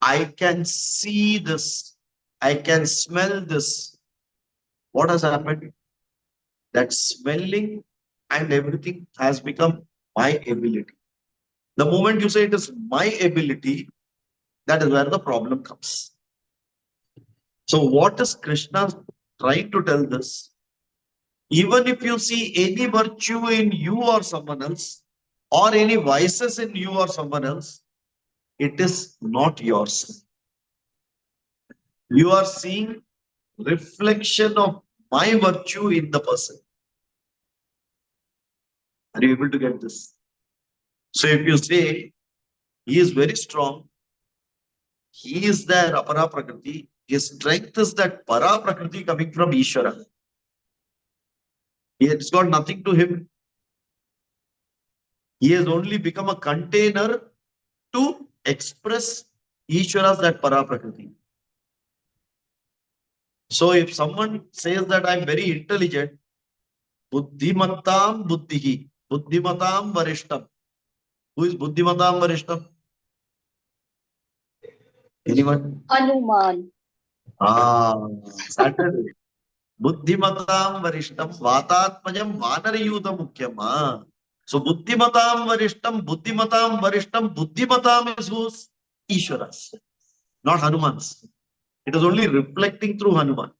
I can see this, I can smell this, what has happened? That smelling and everything has become my ability. The moment you say it is my ability, that is where the problem comes. So what is Krishna trying to tell this? Even if you see any virtue in you or someone else, or any vices in you or someone else, it is not yours. You are seeing reflection of my virtue in the person. Are you able to get this? So if you say he is very strong, he is there, apara prakriti, his strength is that para prakriti coming from Ishvara. It's got nothing to him. He has only become a container to express Ishvara's that para prakriti. So if someone says that I'm very intelligent, buddhimattam buddhihi, buddhimatam varishtam. Who is buddhimatam varishtam? Anyone? Hanuman. Saturday. Buddhimatam varishtam vatatmajam vanarayuta mukhyama. So buddhimatam varishtam, buddhimatam is whose? Ishvara's, not Hanuman's. It is only reflecting through Hanuman.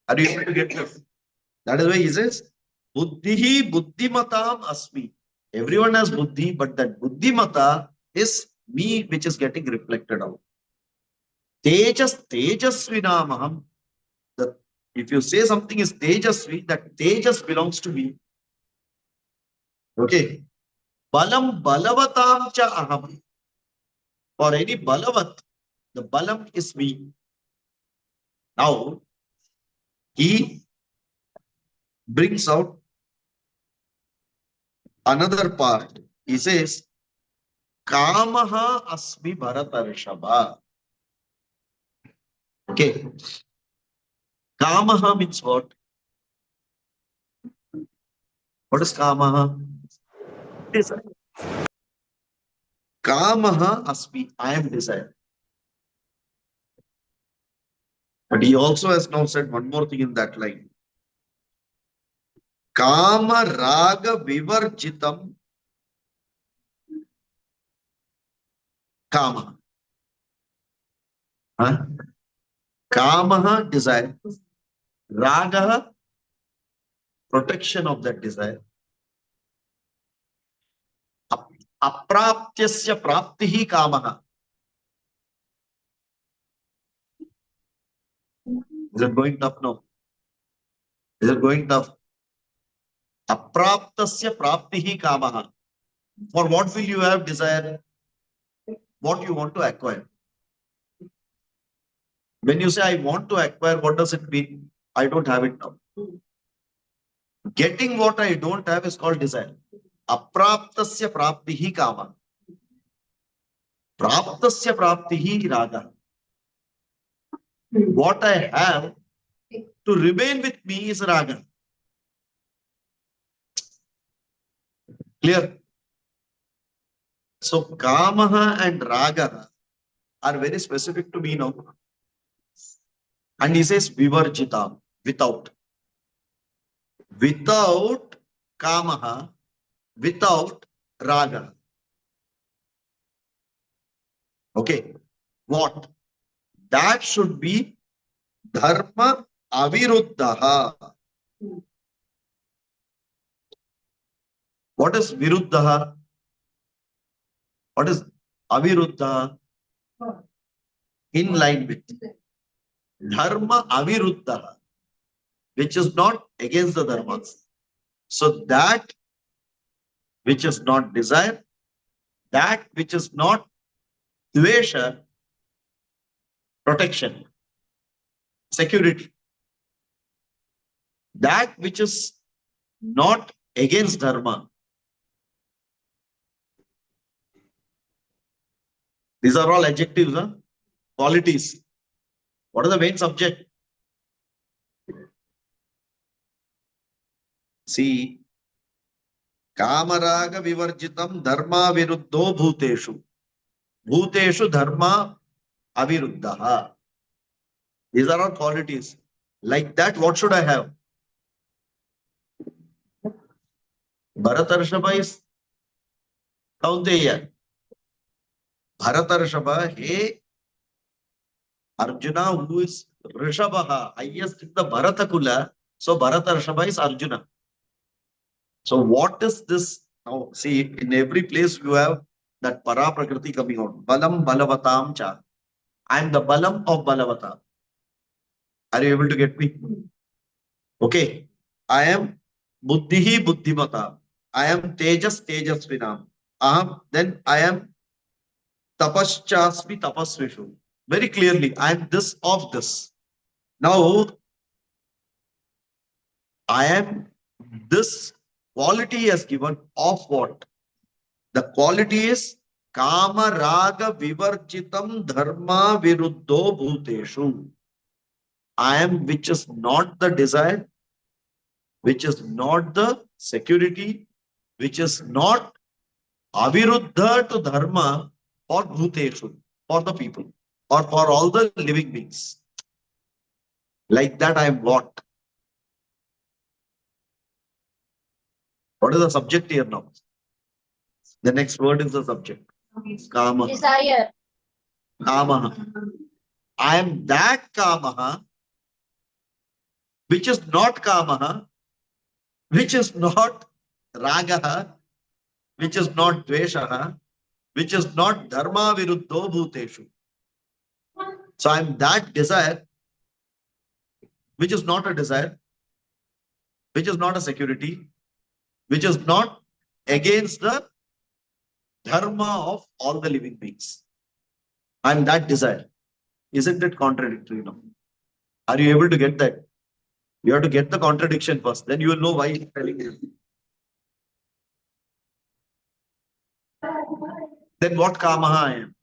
Are you able to get this? That is why he says, Buddhihi buddhimatam asmi. Everyone has buddhi, but that buddhimata is me which is getting reflected out. Tejas tejasvinamaham. If you say something is tejasvi, that tejas belongs to me. Okay. Balam balavatam cha aham. For any balavat, the balam is me. Now, he brings out another part. He says, Kamaha asmi bharatarishabha. Okay. Kamaha means what? What is kamaha? Desire. Kamaha asmi. I am desire. But he also has now said one more thing in that line. Kama raga vivarjitam kama. Huh? Kamaha, desire. Raga, protection of that desire. Apraptyasya praptihi kamaha. Is it going tough now? Is it going tough? Apraptasya praptihi kamaha. For what will you have desire? What you want to acquire? When you say I want to acquire, what does it mean? I don't have it now. Getting what I don't have is called desire. Apraptasya praptihi kama. Praptasya praptihi raga. What I have to remain with me is raga. Clear? So kamaha and raga are very specific to me now. And he says vivarjita, without. Without kamaha, without raga. Okay. What? That should be dharma aviruddhaha. What is viruddhaha? What is aviruddhaha? In line with. Dharma aviruddhaha, which is not against the dharmas. So that which is not desire, that which is not dvesha, protection, security, that which is not against dharma. These are all adjectives, huh? Qualities. What is the main subject? See, kamaraga vivarjitam dharma viruddho bhuteshu. Bhuteshu dharma aviruddhaha. These are all qualities. Like that, what should I have? Bharatarshabha is Kaunteya. Bharatarshabha, hey, Arjuna, who is Rishabha, highest in the Bharatakula. So Bharatarshabha is Arjuna. So what is this? Now, see, in every place you have that para prakriti coming out. Balam balavatam cha. I am the balam of balavata. Are you able to get me? Okay. I am buddhihi buddhimata. I am tejas tejasvinam. Then I am tapaschasmi tapasvishu. Very clearly, I am this of this. Now, I am this quality has given of what? The quality is kama raga vivarjitam dharma viruddho bhuteshu. I am which is not the desire, which is not the security, which is not aviruddha to dharma for bhuteshu, for the people, or for all the living beings. Like that I am what? What is the subject here now? The next word is the subject. Kama. Desire. Kama. I am that kama, which is not kama, which is not raga, which is not dvesha, which is not dharma viruddho bhuteshu. So I am that desire, which is not a desire, which is not a security, which is not against the dharma of all the living beings. I am that desire. Isn't it contradictory now? Are you able to get that? You have to get the contradiction first, then you will know why he's telling you. Then what kamaha I am?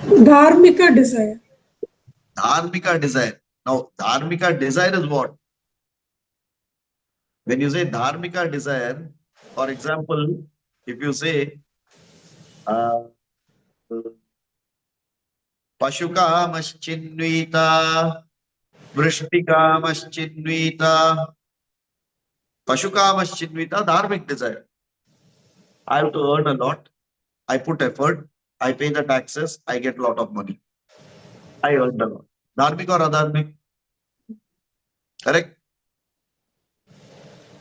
Dharmika desire. Dharmika desire. Now, dharmika desire is what? When you say dharmika desire, for example, if you say Pashukamaschinvita, Vrishtikamaschinvita, Pashukamaschinvita, dharmic desire. I have to earn a lot. I put effort. I pay the taxes. I get a lot of money. I earned a lot. Dharmic or adharmic? Correct?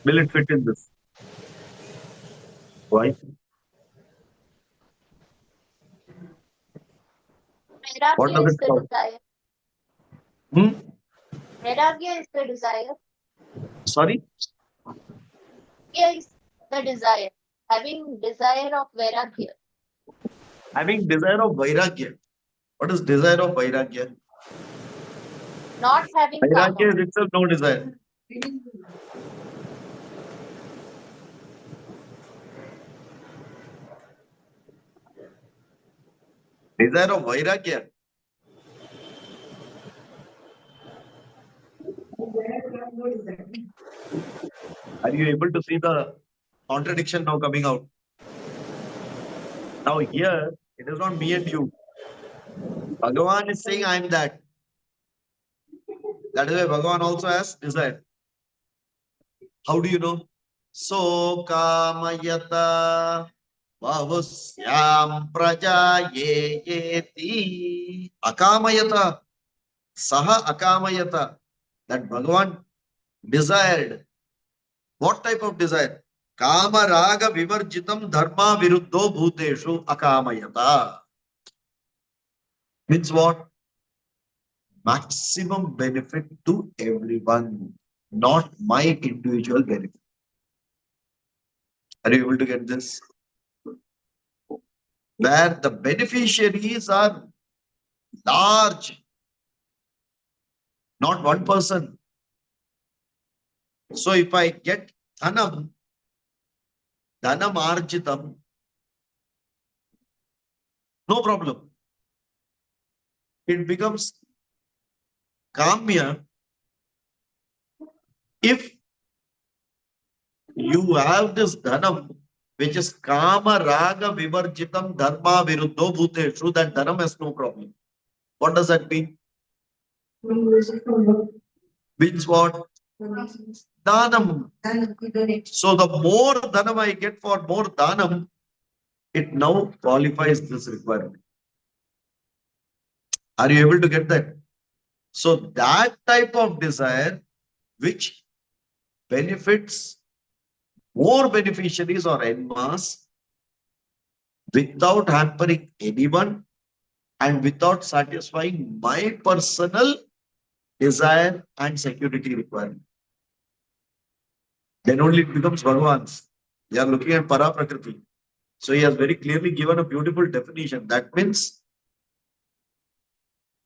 Will it fit in this? Why? What Vairagya does is it the call? desire. Hmm? Vairagya is the desire. Sorry? Vairagya is the desire. Having desire of Vairagya. Having desire of Vairagya. What is desire of Vairagya? Not having Vairagya kama. is itself no desire. Desire of Vairagya. Are you able to see the contradiction now coming out? Now here, it is not me and you. Bhagavan is saying, I am that. That is why Bhagavan also has desire. How do you know? So kamayata bahusyam prajayeti akamayata saha akamayata. That Bhagavan desired. What type of desire? Kama raga vivarjitam dharma viruddho bhuteshu akamayata. Means what? Maximum benefit to everyone, not my individual benefit. Are you able to get this? Where the beneficiaries are large, not one person. So if I get dhanam arjitam, no problem. It becomes kamya if you have this dhanam, which is kama raga vivarjitam dharma viruddho bhuteshu, that dhanam has no problem. What does that mean? Means what? Dhanam. So the more dhanam I get for more dhanam, it now qualifies this requirement. Are you able to get that? So that type of desire which benefits more beneficiaries or en masse without hampering anyone and without satisfying my personal desire and security requirement. Then only it becomes Bhagavan's. We are looking at Para Prakriti. So he has very clearly given a beautiful definition. That means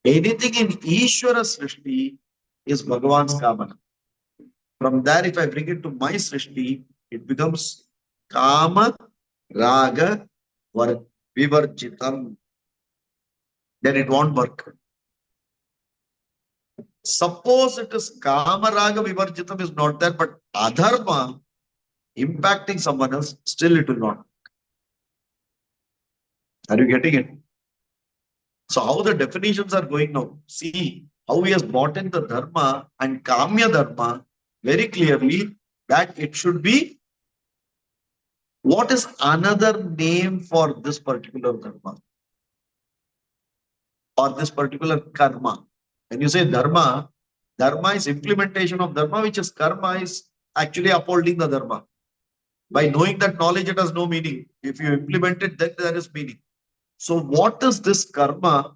anything in Ishvara Srishti is Bhagavan's Kamana. From there, if I bring it to my Srishti, it becomes Kama Raga Vivarjitam. Then it won't work. Suppose it is Kama Raga Vivarjitam is not there, but Adharma impacting someone else, still it will not. Are you getting it? So how the definitions are going now? See how he has brought in the Dharma and Kamya Dharma very clearly that it should be. What is another name for this particular Dharma or this particular Karma? When you say Dharma, Dharma is implementation of Dharma, which is Karma is actually upholding the Dharma. By knowing that knowledge, it has no meaning. If you implement it, then there is meaning. So what is this Karma,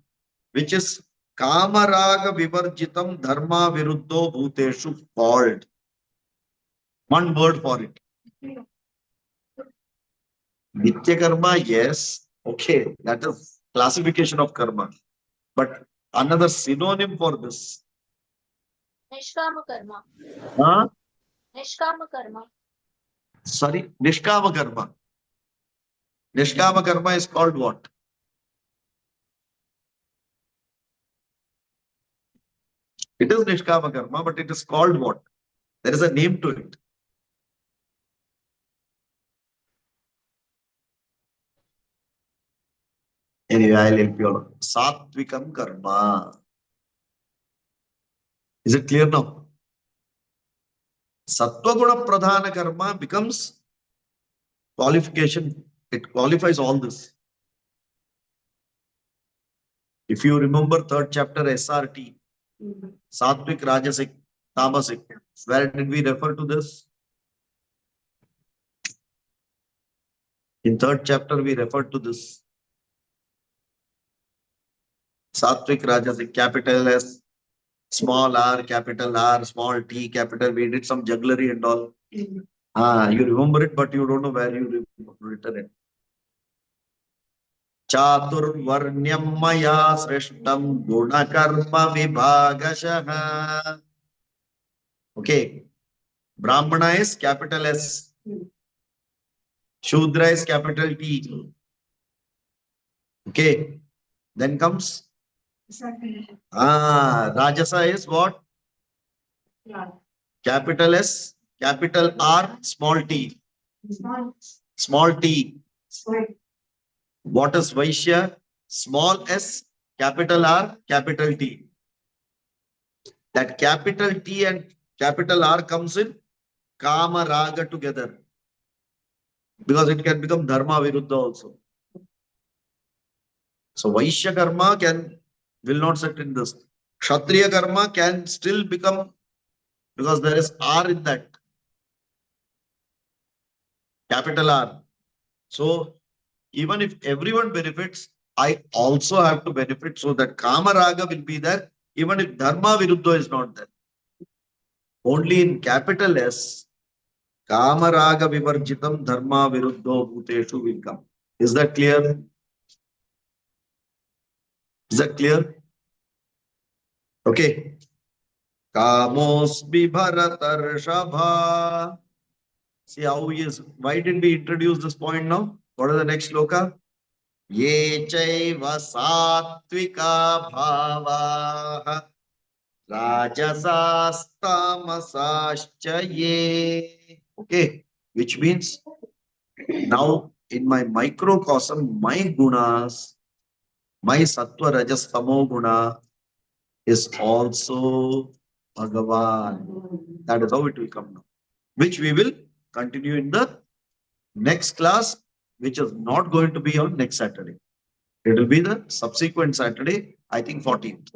which is Kama Raga Vivarjitam Dharma Viruddho Bhuteshu called? One word for it. Nitya Karma, yes. Okay, that is classification of Karma. But another synonym for this. Nishkama karma. Huh? Nishkama karma. Sorry, Nishkama Karma. Nishkama Karma is called what? It is Nishkama Karma, but it is called what? There is a name to it. Anyway, I'll help you all. Satvikam Karma. Is it clear now? Sattva-guna Pradhana Karma becomes qualification. It qualifies all this. If you remember third chapter SRT, Satvik, Rajasic, Tamasic, where did we refer to this? In third chapter, we referred to this. Sattvic, Rajasic, capital S, small r, capital R, small t, capital. We did some jugglery and all. You remember it, but you don't know where you written it. Chaturvarnyam maya srishtam gunakarma vibhagashah. Okay. Brahmana is capital S. Shudra is capital T. Okay. Then comes Rajasa is what? Capital S, capital R, small t. Small t. What is Vaishya? Small s, capital R, capital T. That capital T and capital R comes in Kama Raga together. Because it can become Dharma Viruddha also. So Vaishya Karma will not sit in this. Kshatriya Karma can still become, because there is R in that. Capital R. So even if everyone benefits, I also have to benefit, so that Kama Raga will be there, even if Dharma Viruddha is not there. Only in capital S, Kama Raga Vivarjitam Dharma Viruddho Bhuteshu will come. Is that clear? Is that clear? Okay. Kamosmi Bharatarshabha. See how he is. Why did we introduce this point now? What is the next sloka? Ye chaiva sattvika bhavaha rajasastamasascha ye. Okay. Which means now in my microcosm, my gunas, my sattva rajas tamo guna is also Bhagavan. That is how it will come now. Which we will continue in the next class, which is not going to be on next Saturday. It will be the subsequent Saturday, I think 14th.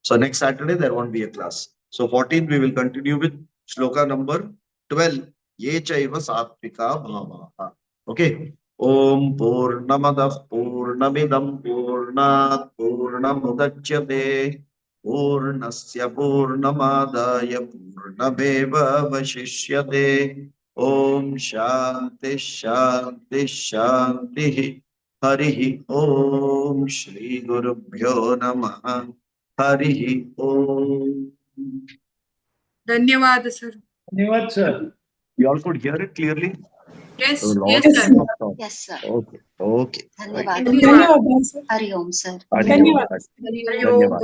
So next Saturday, there won't be a class. So 14th, we will continue with shloka number 12. Ye chaiva sattvika bhavaha. Okay. Om Purnamadah Purnamidam Purnat Purnamudachyate Purnasya Purnamadaya Purnameva Vashishyate. Om Shanti Shanti Shanti. Harihi Om Shri Gurubhyo Namaha. Harihi Om. धन्यवाद sir. Dhanyavad, sir. You all could hear it clearly? Yes, There were yes lots sir. of talk. Yes, sir. Okay. Okay. Dhanyavad. धन्यवाद. Hari Om, sir. Harihi Om. धन्यवाद. Dhanyavad.